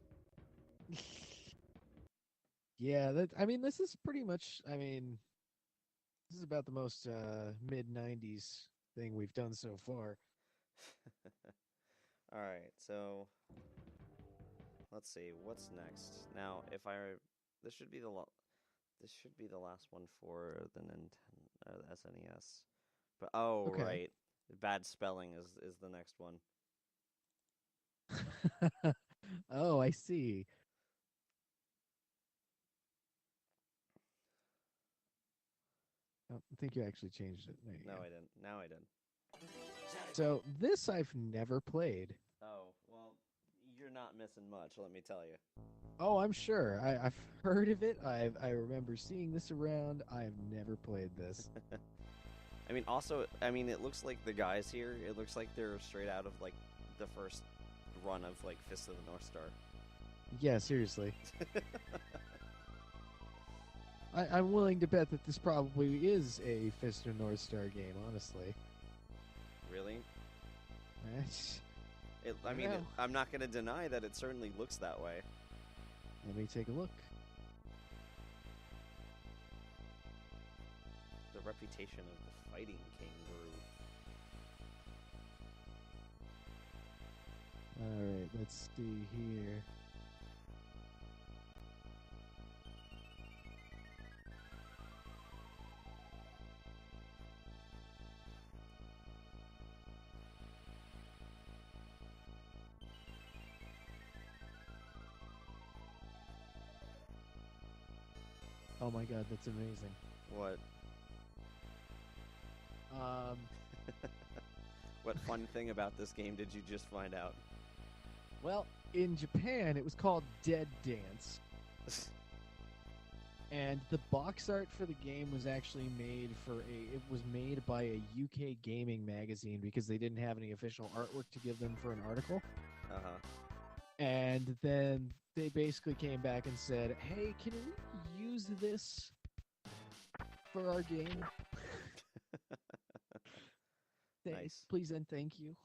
Yeah, this is pretty much, this is about the most mid-90s thing we've done so far. Alright, so let's see, what's next? Now, this should be the last one for the Nintendo, the SNES. But Okay. right, bad spelling is the next one. Oh, I see. Oh, I think you actually changed it. There you No, go. I didn't. Now I did. So this I've never played. Oh, well, you're not missing much, let me tell you. Oh, I'm sure. I've heard of it. I remember seeing this around. I've never played this. It looks like the guys here, it looks like they're straight out of, like, the first run of, like, Fist of the North Star. Yeah, seriously. I'm willing to bet that this probably is a Fist of North Star game, honestly. Really? No. I'm not going to deny that it certainly looks that way. Let me take a look. The reputation of the fighting kangaroo. Alright, let's see here. Oh my god, that's amazing. What? What fun thing about this game did you just find out? Well, in Japan, it was called Dead Dance. And the box art for the game was actually made it was made by a UK gaming magazine because they didn't have any official artwork to give them for an article. Uh-huh. And then they basically came back and said, hey, can we use this for our game? Nice. Please and thank you.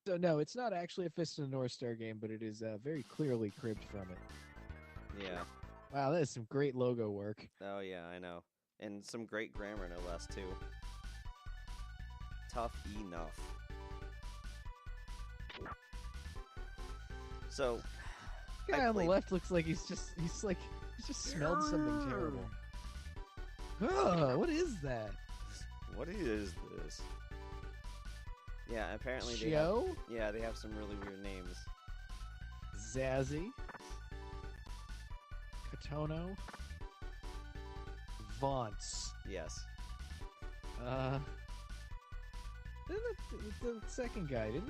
So no, it's not actually a Fist of the North Star game, but it is very clearly cribbed from it. Yeah. Wow, that is some great logo work. Oh, yeah, I know. And some great grammar, no less, too. Tough enough. So, The guy on the left looks like he's just smelled something terrible. Oh, what is that? What is this? Yeah, apparently they have some really weird names. Zazzy, Katono, Vaunce. Yes. Then the second guy, did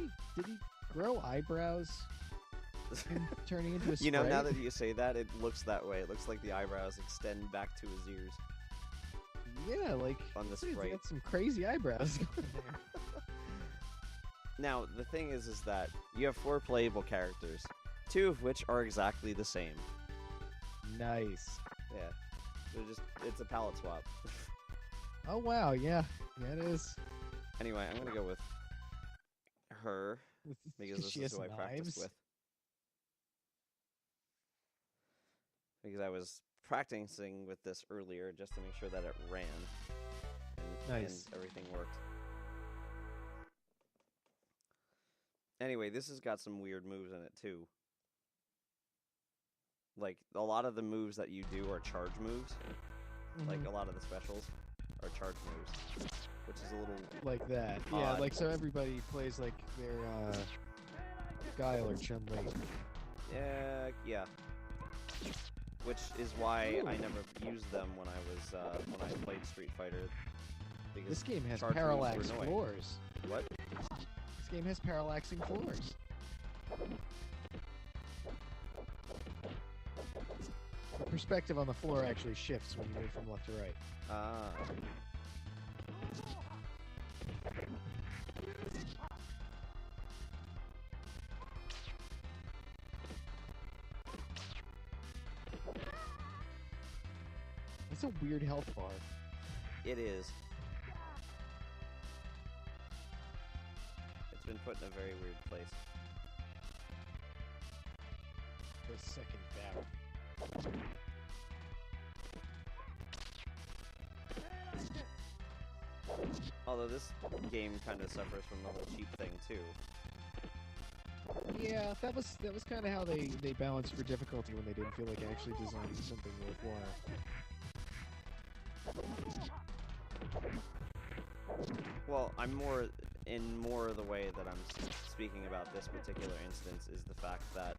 he grow eyebrows? Turning into a sprite? Now that you say that, it looks that way. It looks like the eyebrows extend back to his ears. Yeah, like on the he's sprite. got some crazy eyebrows going there. Now, the thing is that you have 4 playable characters, 2 of which are exactly the same. Nice. Yeah. It's a palette swap. Oh, wow, yeah. Yeah, it is. Anyway, I'm going to go with her, because this is who I practiced with. Because I was practicing with this earlier just to make sure that it ran. And Nice. And everything worked. Anyway, this has got some weird moves in it, too. Like, a lot of the moves that you do are charge moves. Like, a lot of the specials are charge moves. Which is a little... Like that. odd. Yeah, like, so everybody plays, like, their, Guile or Chun-Li. Yeah. Which is why I never used them when I played Street Fighter. Because This game has charge moves parallax were annoying. floors. What? This game has parallaxing floors. The perspective on the floor actually shifts when you move from left to right. Ah. That's a weird health bar. It is. It's been put in a very weird place. The second bout. Although this game kind of suffers from the whole cheap thing too. Yeah, that was kind of how they balanced for difficulty when they didn't feel like actually designing something worthwhile. Well, I'm more of the way that I'm speaking about this particular instance is the fact that,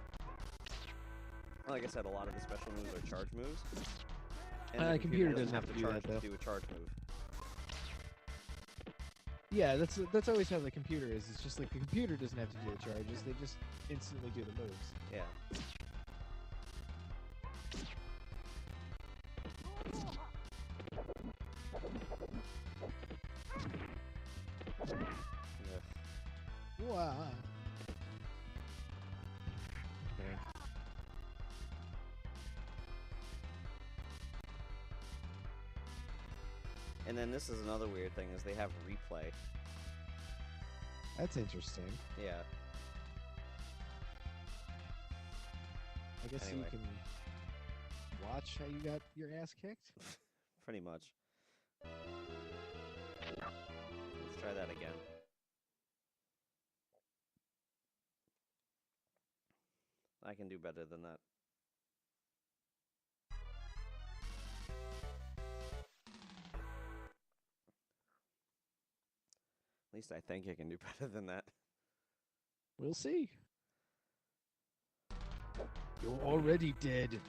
like I said, a lot of the special moves are charge moves. And the computer doesn't have to do charge that, though. to do a charge move. Yeah, that's always how the computer is. It's just like the computer doesn't have to do the charges; they just instantly do the moves. Yeah. Ugh. Wow. Okay. And then this is another weird thing is they have replay. That's interesting. Yeah. I guess Anyway. you can watch how you got your ass kicked. Pretty much. Let's try that again. I can do better than that. At least I think I can do better than that. We'll see. You're already dead.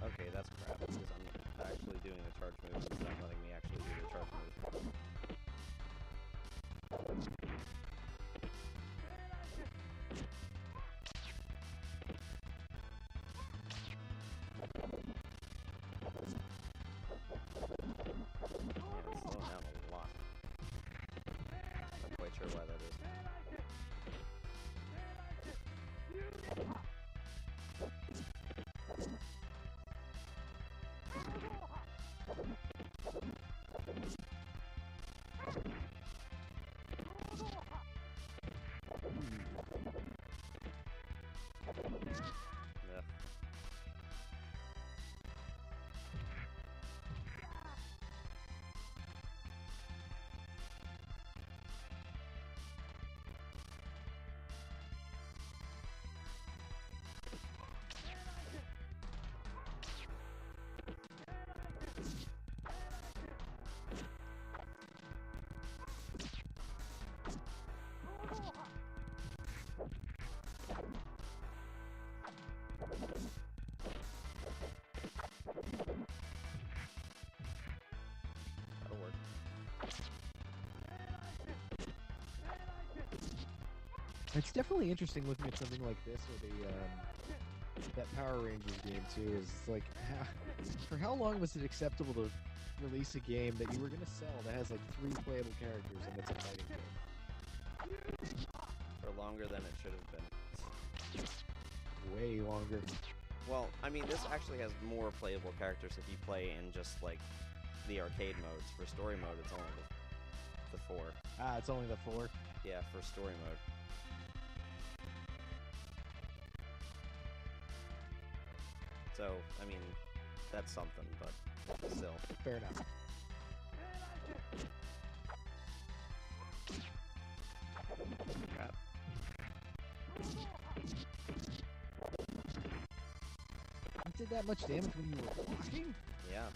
Okay, that's crap, because I'm actually doing a charge move, it's not letting me actually do the charge move. Yeah, it's slowing down a lot. Not quite sure why that is. Ugh. That'll work. It's definitely interesting looking at something like this with that Power Rangers game too. Is it's like, for how long was it acceptable to release a game that you were gonna sell that has like 3 playable characters and it's a fighting game? For longer than it should have been. Way longer. Well, I mean, this actually has more playable characters if you play in just, like, the arcade modes. For story mode, it's only the 4. Ah, it's only the 4. Yeah, for story mode. So, I mean, that's something, but still. Fair enough. Crap. You did that much damage when you were walking? Yeah.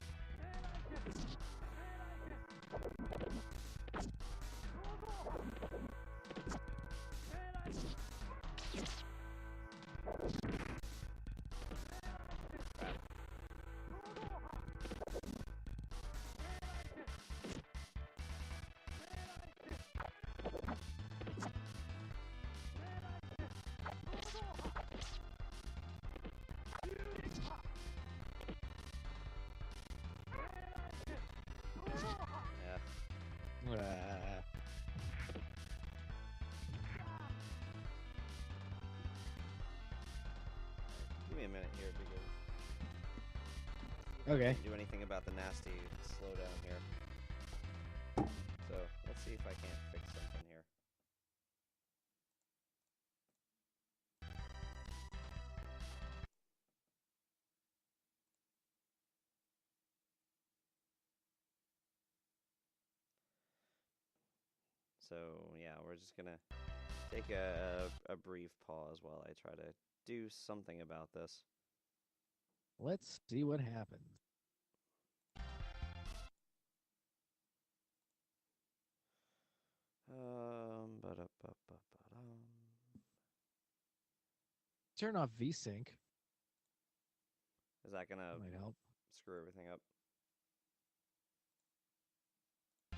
Yeah. Give me a minute here because Okay. I can't do anything about the nasty slowdown here. So let's see if I can't fix something here. So yeah, we're just gonna take a brief pause while I try to do something about this. Let's see what happens. Ba-da-ba-ba-ba-dum. Turn off VSync. Is that gonna Might help. screw everything up? I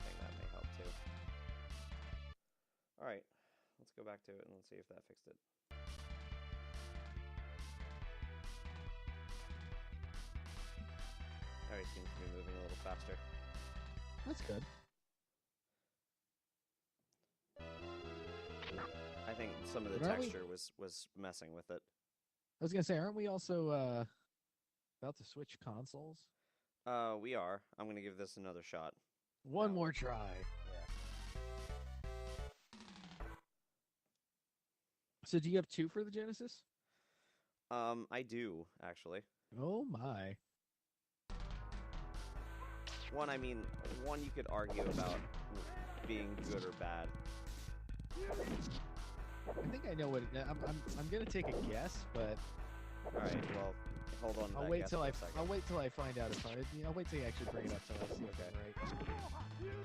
think that may help too. All right, let's go back to it and let's see if that fixed it. Alright, seems to be moving a little faster. That's good. I think some of the But aren't we- texture was messing with it. I was gonna say, aren't we also about to switch consoles? We are. I'm gonna give this another shot. One No. more try. Yeah. So do you have 2 for the Genesis? I do actually. Oh my. One you could argue about being good or bad. I think I know what I'm gonna take a guess, but All right. Well, hold on. to I'll that wait guess till for I a second. I'll wait till I find out if I'll wait till you actually bring it up till I see if I'm right.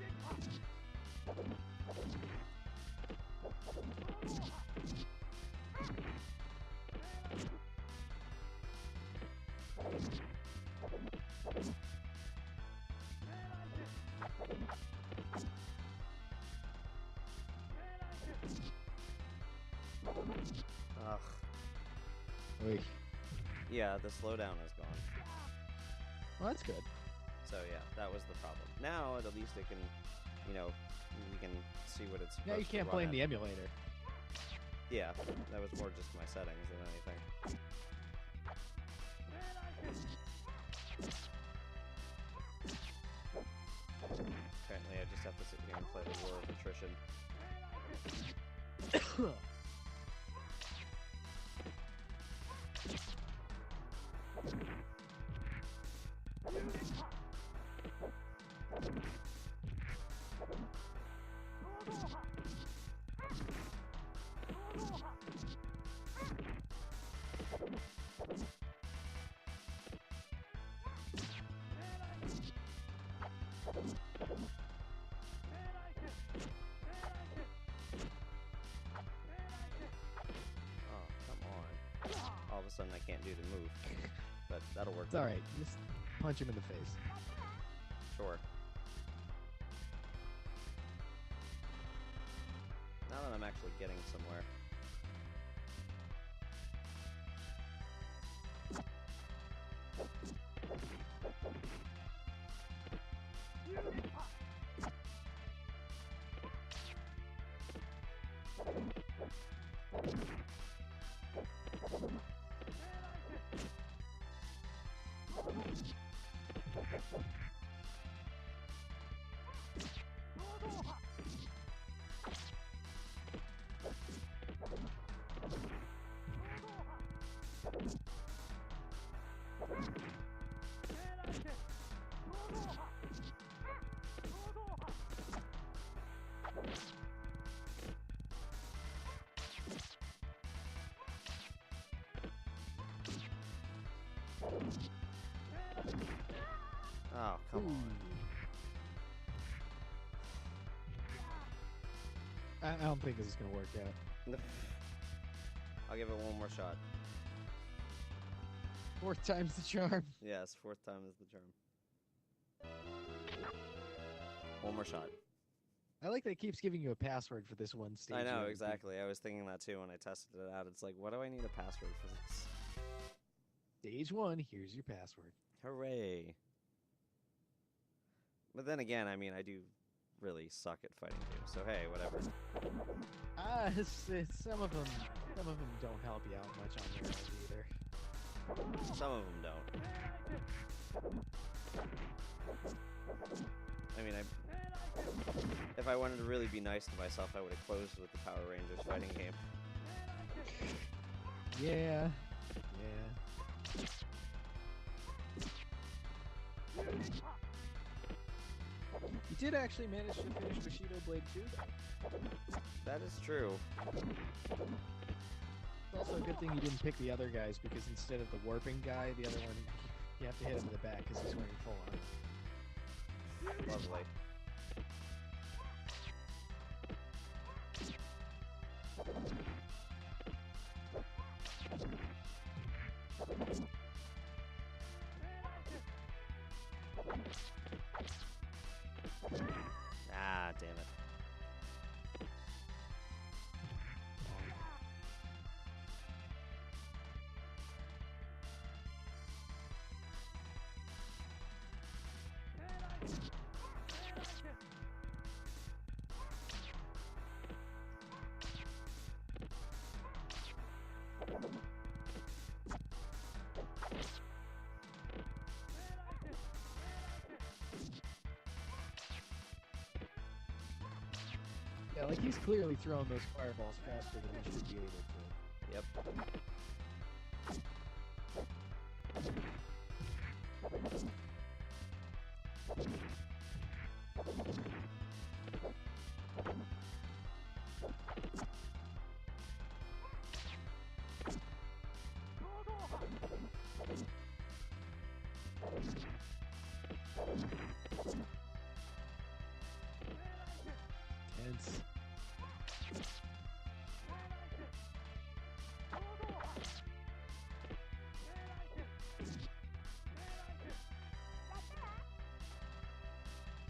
Ugh. Oy. Yeah, the slowdown is gone. Well, that's good. So yeah, that was the problem. Now at least it can, we can see what it's. Now you supposed to can't run blame at. the emulator. Yeah, that was more just my settings than anything. Apparently, I just have to sit here and play the War of Attrition. Oh, come on. All of a sudden, I can't do the move. But that'll work. It's all right. Just punch him in the face. Sure. Now that I'm actually getting somewhere. Come on. I don't think this is gonna work out. I'll give it one more shot. Fourth time's the charm. Yes, fourth time is the charm. One more shot. I like that it keeps giving you a password for this one stage. I know, you haven't exactly. I was thinking that too when I tested it out. It's like, what do I need a password for this? beat. Stage 1, here's your password. Hooray. But then again, I mean, I do really suck at fighting games, so hey, whatever. Some of them don't help you out much on their own either. Some of them don't. I mean, if I wanted to really be nice to myself, I would have closed with the Power Rangers fighting game. Yeah. You did actually manage to finish Bushido Blade 2, though. That is true. It's also a good thing you didn't pick the other guys, because instead of the warping guy, the other one, you have to hit him in the back because he's wearing full armor. Lovely. Ah, damn it. Yeah, like he's clearly throwing those fireballs faster than he should be able to. Yep. Tense.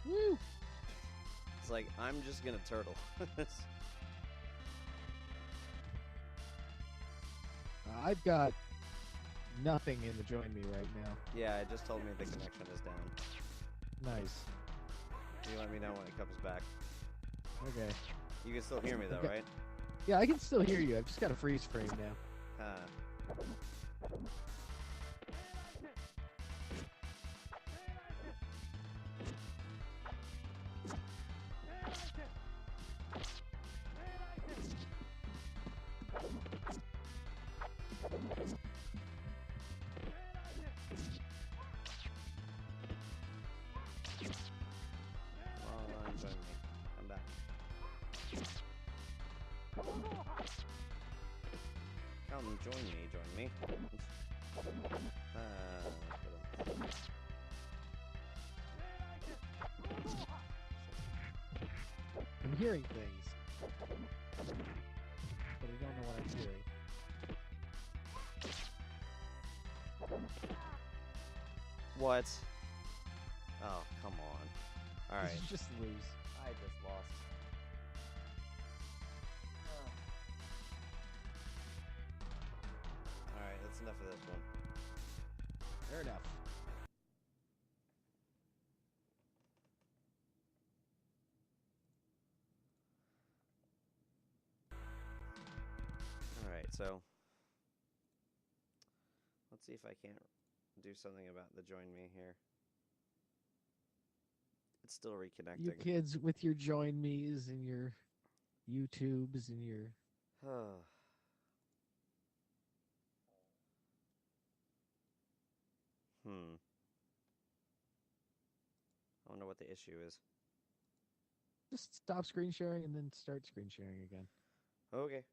Woo! It's like, I'm just gonna turtle. I've got nothing in the join me right now. Yeah, it just told me the connection is down. Nice. You let me know when it comes back. Okay. You can still hear me though, Okay. right? Yeah, I can still hear you. I've just got a freeze frame now. Huh. Come on, join me. I'm back. Come join me. I'm hearing things. But I don't know what I'm hearing. What? Oh, come on. Alright. You just lose. I just lost. Alright, that's enough of this one. Fair enough. Alright, so let's see if I can't do something about the join me here. It's still reconnecting. You kids with your join me's and your YouTubes and your... I wonder what the issue is. Just stop screen sharing and then start screen sharing again. Okay.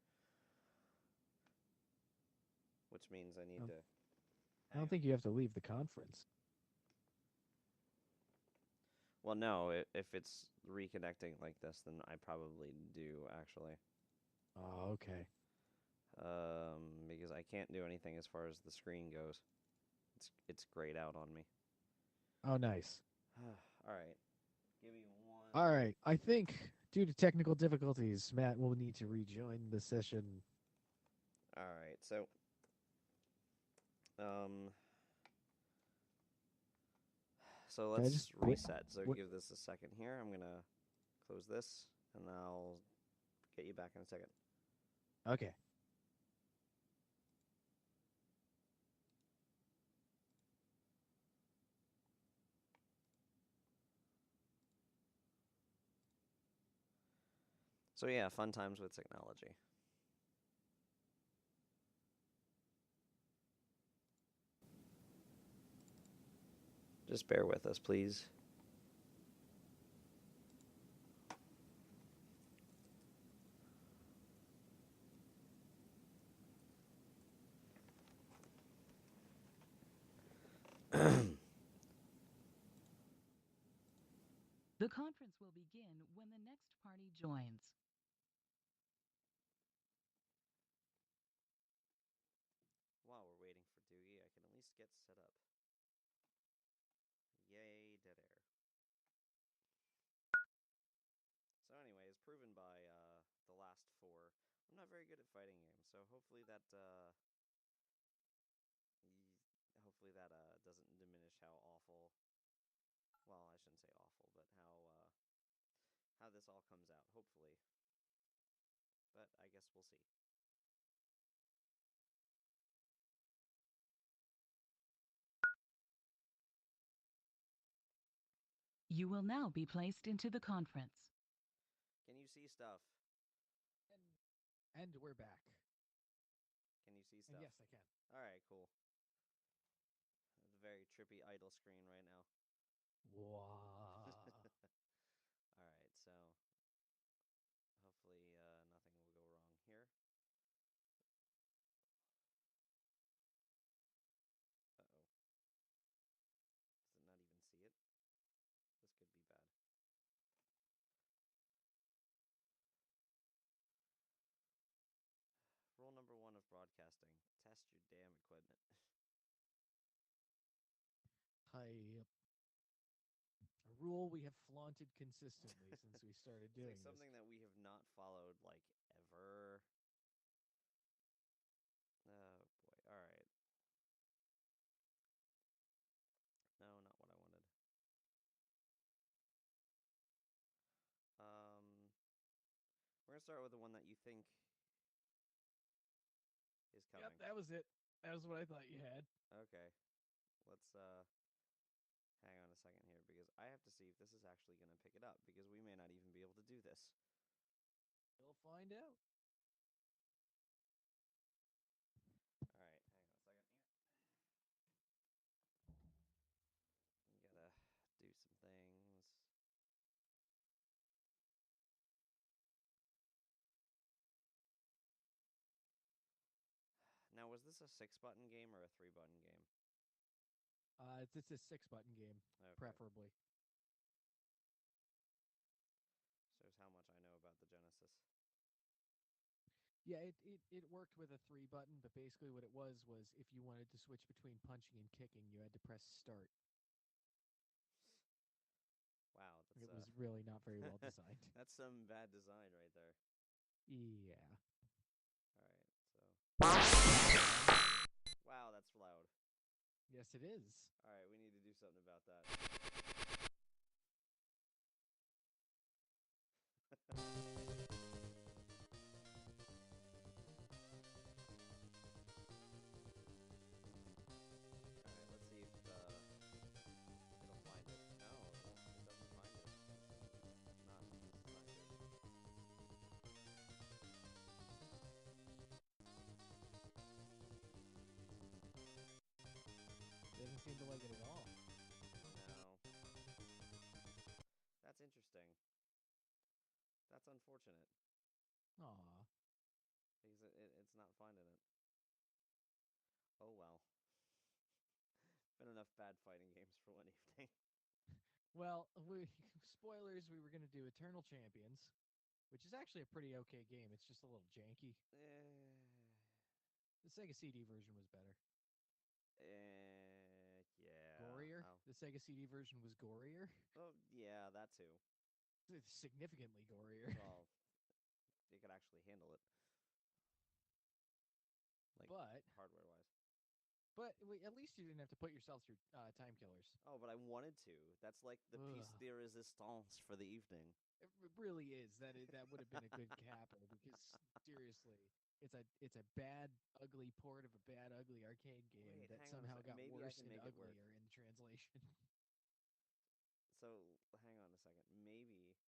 Which means I need to... I don't think you have to leave the conference. Well, no, if it's reconnecting like this, then I probably do actually. Oh, okay. Because I can't do anything as far as the screen goes. It's grayed out on me. Oh, nice. All right, give me one. All right. I think due to technical difficulties, Matt will need to rejoin the session. All right, so um, so Can I let's just reset. So what- give this a second here. I'm gonna close this, and I'll get you back in a second. Okay. So yeah, fun times with technology. Just bear with us, please. The conference will begin when the next party joins. While we're waiting for Dewgy, I can at least get set up. Yay, dead air. So anyway, as proven by the last 4, I'm not very good at fighting games. So hopefully that doesn't diminish how awful. Well, I shouldn't say awful, but how this all comes out. Hopefully, but I guess we'll see. You will now be placed into the conference. Can you see stuff? And we're back. Can you see And stuff? yes, I can. All right, cool. It's a very trippy idle screen right now. Wow. All right, so hopefully nothing will go wrong here. Uh-oh. Does it not even see it? This could be bad. Rule number 1 of broadcasting: test your damn equipment. Hi. A rule we have flaunted consistently since we started It's doing like something that we have not followed like ever. Oh boy. All right. No, not what I wanted. We're gonna start with the one that you think is coming. Yep, that was it. That was what I thought you had. Okay. Let's hang on a second here because I have to see if this is actually gonna pick it up because we may not even be able to do this. We'll find out. All right, hang on a second here. We gotta do some things. Now, was this a 6-button game or a 3-button game? It's a 6-button game, Okay. preferably. Shows how much I know about the Genesis. Yeah, it worked with a 3-button, but basically what it was if you wanted to switch between punching and kicking, you had to press start. Wow, It was really not very well designed. That's some bad design right there. Yeah. All right, so. Wow, that's loud. Yes, it is. All right, we need to do something about that. All right, let's see if it'll find it. No, it doesn't find it. This is not good. Doesn't seem to like it at all. No. That's interesting. That's unfortunate. Aw. Because it's not finding it. Oh well. Been enough bad fighting games for one evening. Well, spoilers. We were gonna do Eternal Champions, which is actually a pretty okay game. It's just a little janky. The Sega CD version was better. Yeah. Gorier. Oh. The Sega CD version was gorier. Oh, yeah, that too. It's significantly gorier. Well, you could actually handle it. Like, but hardware-wise. at least you didn't have to put yourself through time killers. Oh, but I wanted to. That's like the piece Ugh. de resistance for the evening. It really is. That would have been a good capo because seriously, it's a bad, ugly port of a bad, ugly arcade game Wait, that hang on a somehow sec. got Maybe I worse can and make it work. uglier in the translation. So, hang on a second. Maybe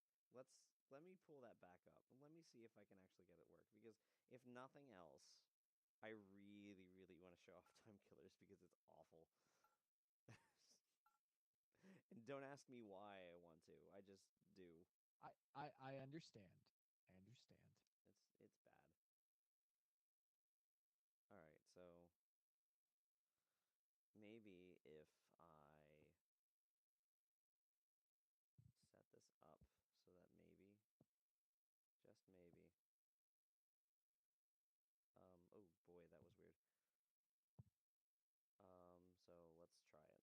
let me pull that back up and let me see if I can actually get it work. Because if nothing else, I really, really want to show off Time Killers because it's awful. And don't ask me why I want to. I just do. I understand. I understand. It's bad. All right, so maybe if I set this up so that maybe, just maybe. Oh boy, that was weird. So let's try it. Okay, let's do that.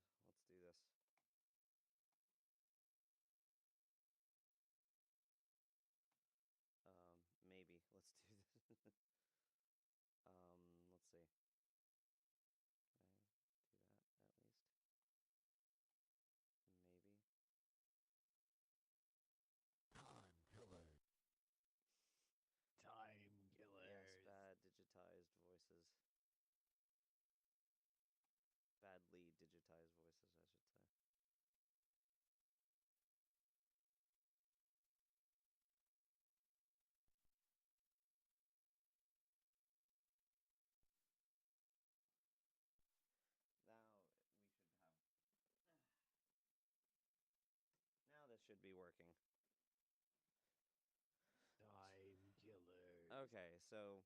And let's do this. Maybe. Let's do this. Let's see. Can I do that at least? Maybe. Time killer. Time killers. Yes, bad digitized voices. Badly digitized voices, I should say. Now we should have. Now this should be working. Time killers. Okay, so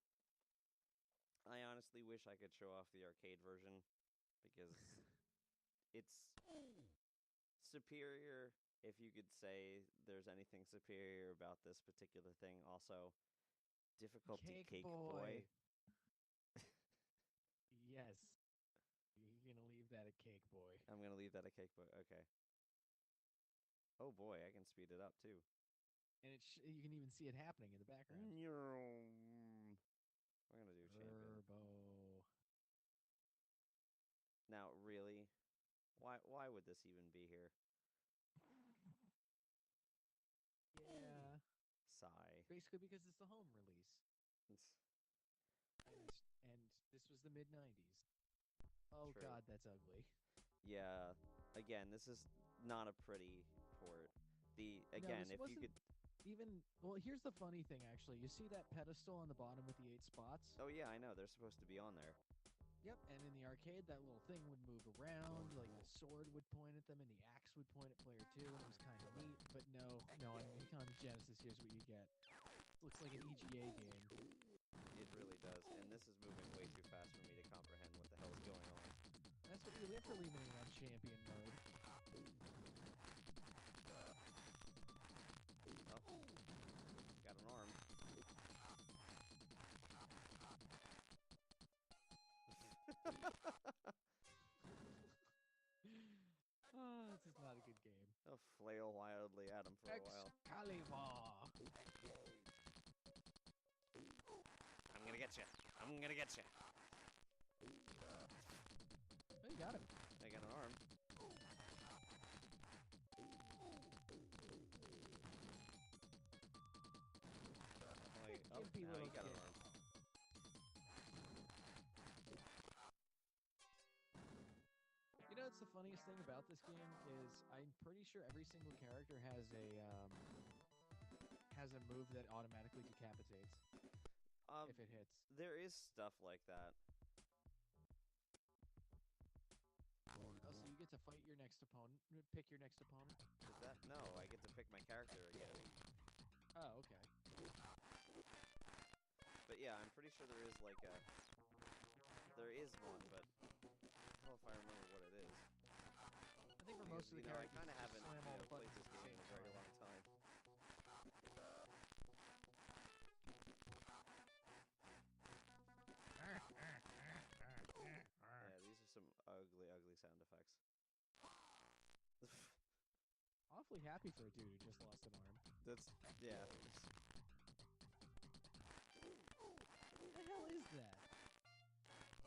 I honestly wish I could show off the arcade version because it's superior, if you could say there's anything superior about this particular thing. Also, difficulty Cake boy. boy. Yes. You're gonna leave that a cake boy. I'm gonna leave that a cake boy. Okay. Oh boy, I can speed it up too. And you can even see it happening in the background. We're gonna do champion. Turbo. Now, really, why would this even be here? Yeah. Sigh. Basically because it's the home release. And this was the mid 90s. Oh True. god, that's ugly. Yeah. Again, this is not a pretty port. Again, if you could. Even well, here's the funny thing. Actually, you see that pedestal on the bottom with the 8 spots? Oh yeah, I know they're supposed to be on there. Yep. And in the arcade, that little thing would move around. Like the sword would point at them, and the axe would point at player 2. And it was kind of neat. But no. On Genesis, here's what you get. Looks like an EGA game. It really does, and this is moving way too fast for me to comprehend what the hell is going on. That's what we have to leave it on champion mode. Oh, got an arm. Oh, this is not a good game. I'll flail wildly at him for a while. Excalibur! I'm gonna get you. I'm gonna get you. Oh, you got him. I got an arm. Oh, Gimpy now little you got an kid. arm. You know what's the funniest thing about this game is I'm pretty sure every single character has a move that automatically decapitates if it hits. There is stuff like that. Oh, so you get to fight your next opponent? Pick your next opponent? Is that no? I get to pick my character again. Oh, okay. But yeah, I'm pretty sure there is like a. There is one, but I don't know if I remember what it is. I think for Because, most of the I characters, kind of you haven't slam all the played buttons this at the game in same a very time. long time. Yeah, these are some ugly, ugly sound effects. Awfully happy for a dude who just lost an arm. That's yeah. What the hell is that?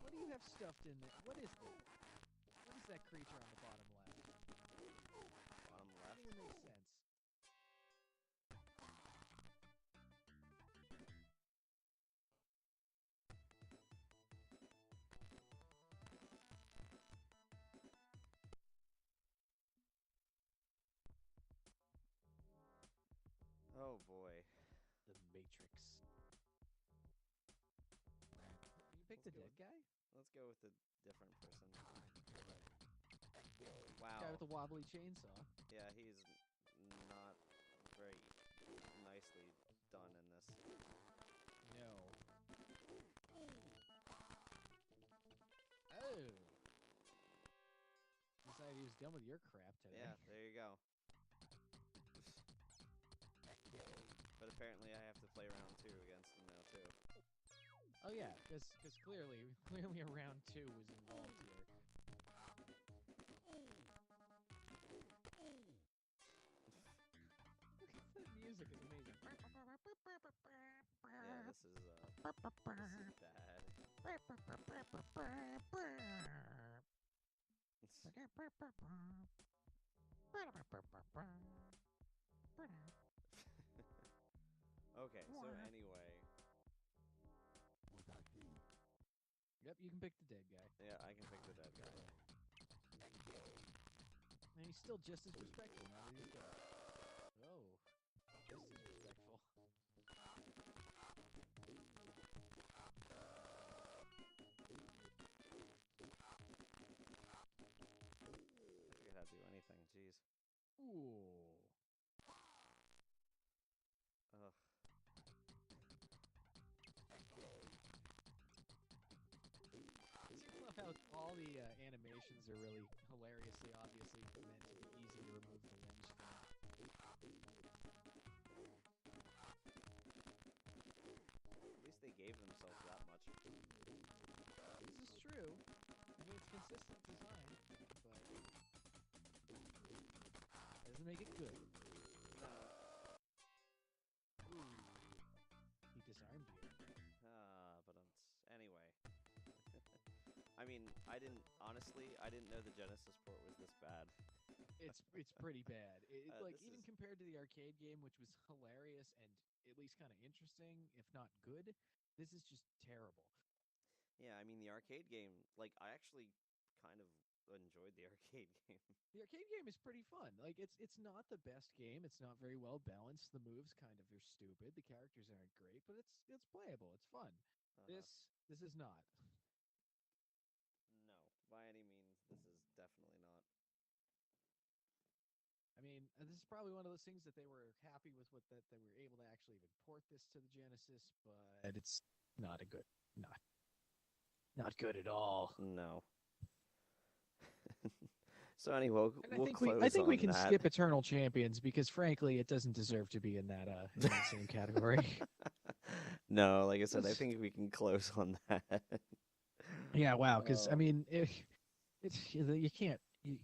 What do you have stuffed in there? What is that? What is that creature on the bottom left? Bottom Doesn't left. even make sense. Oh boy. The Matrix. You pick Let's the go dead guy? Let's go with a different person. Guy Wow. with the wobbly chainsaw. Yeah, he's not very nicely done in this. No. Oh. Decided he was done with your crap today. Yeah, there you go. But apparently I have to play round 2 against him now too. Oh yeah, because clearly a round 2 was involved here. That music is amazing. Yeah, this is bad. Okay, so anyway, Yep, you can pick the dead guy. yeah, I can pick the dead guy. And he's still just as respectful now that he's dead. Oh, just as respectful. I forget how to do anything. Jeez. Ooh. Ugh. I love how all the animations are really hilariously, obviously meant to be easy to remove the limbs from. At least they gave themselves that much. This is true. I mean, it's consistent design, but doesn't make it good. Ooh. He disarmed you. But anyway. I mean, I didn't know the Genesis port was this bad. It's pretty bad. Like this even is- compared to the arcade game, which was hilarious and at least kind of interesting, if not good, this is just terrible. Yeah, I mean the arcade game, like I actually kind of enjoyed the arcade game. The arcade game is pretty fun. Like it's not the best game. It's not very well balanced. The moves kind of are stupid. The characters aren't great, but it's playable. It's fun. This is not. No, by any means, this is definitely not. I mean, this is probably one of those things that they were happy with what that they were able to actually even port this to the Genesis, but it's not a good not good at all. No. So anyway, And we'll close I think we on can that. skip Eternal Champions because frankly it doesn't deserve to be in that same category. No, like I said, I think we can close on that. Yeah, wow, because I Oh. mean you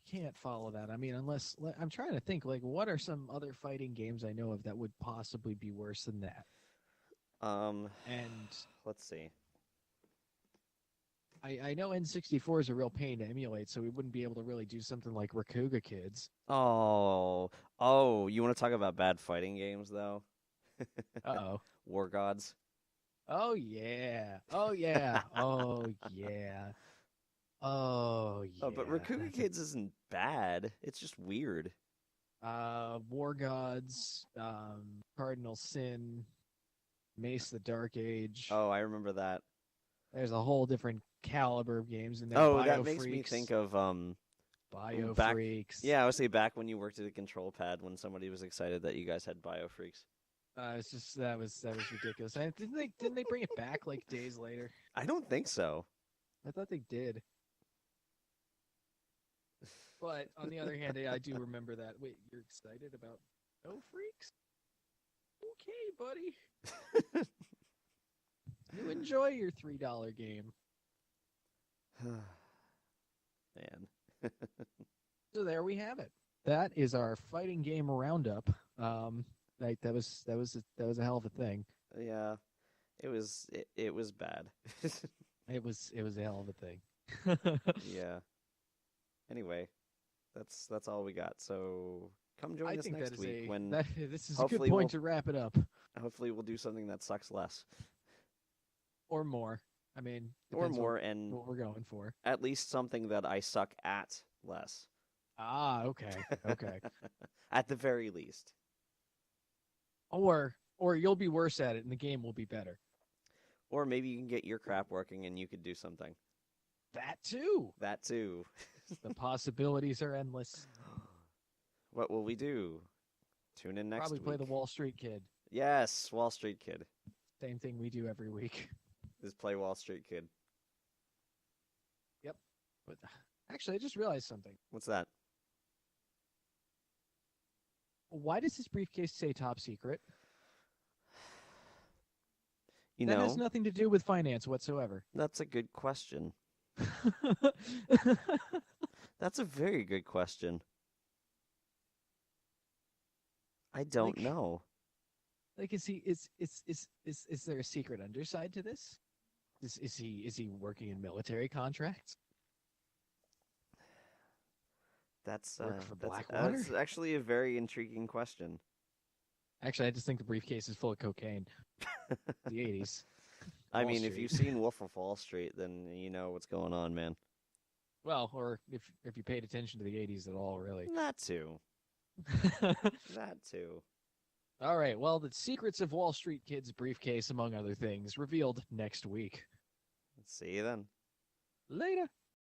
can't follow that. I mean, unless I'm trying to think like what are some other fighting games I know of that would possibly be worse than that. And Let's see. I know N64 is a real pain to emulate, so we wouldn't be able to really do something like Rakuga Kids. Oh, you want to talk about bad fighting games though? Uh-oh. War Gods. Oh yeah. Oh yeah. Oh yeah. Oh yeah. Oh, but Rakuga Kids isn't bad. It's just weird. War Gods, Cardinal Sin, Mace the Dark Age. Oh, I remember that. There's a whole different caliber of games in there. Oh, Bio that makes me Freaks. think of Bio Back- freaks. Yeah, I would say back when you worked at a control pad, when somebody was excited that you guys had bio freaks. It's just that was ridiculous. Didn't they bring it back like days later? I don't think so. I thought they did. But on the other hand, I do remember that. Wait, you're excited about no freaks? Okay, buddy. You enjoy your $3 game. Man. So there we have it. That is our fighting game roundup. That was a hell of a thing. Yeah. It was bad. It was a hell of a thing. Yeah. Anyway, that's all we got. So come join I us think next that is week when this is a hopefully good point we'll- to wrap it up. hopefully we'll do something that sucks less. Or more. I mean, Or depends more, what, and what we're going for. at least something that I suck at less. Ah, okay. Okay. At the very least. Or you'll be worse at it and the game will be better. Or maybe you can get your crap working and you could do something. That too. That too. The possibilities are endless. What will we do? Tune in next Probably week. play the Wall Street Kid. Yes, Wall Street Kid. Same thing we do every week. Is play Wall Street Kid. But actually, I just realized something. What's that? Why does this briefcase say top secret? You That know, has nothing to do with finance whatsoever. that's a good question. That's a very good question. I don't Like- know. Like, is there a secret underside to this? Is he working in military contracts? That's Work for that's Blackwater? actually a very intriguing question. Actually, I just think the briefcase is full of cocaine. The 80s. I Wall mean, if Street. you've seen Wolf of Wall Street, then you know what's going on, man. Well, or if you paid attention to the 80s at all, really. That too. That too. All right. Well, the secrets of Wall Street Kid's briefcase, among other things, revealed next week. See you then. Later.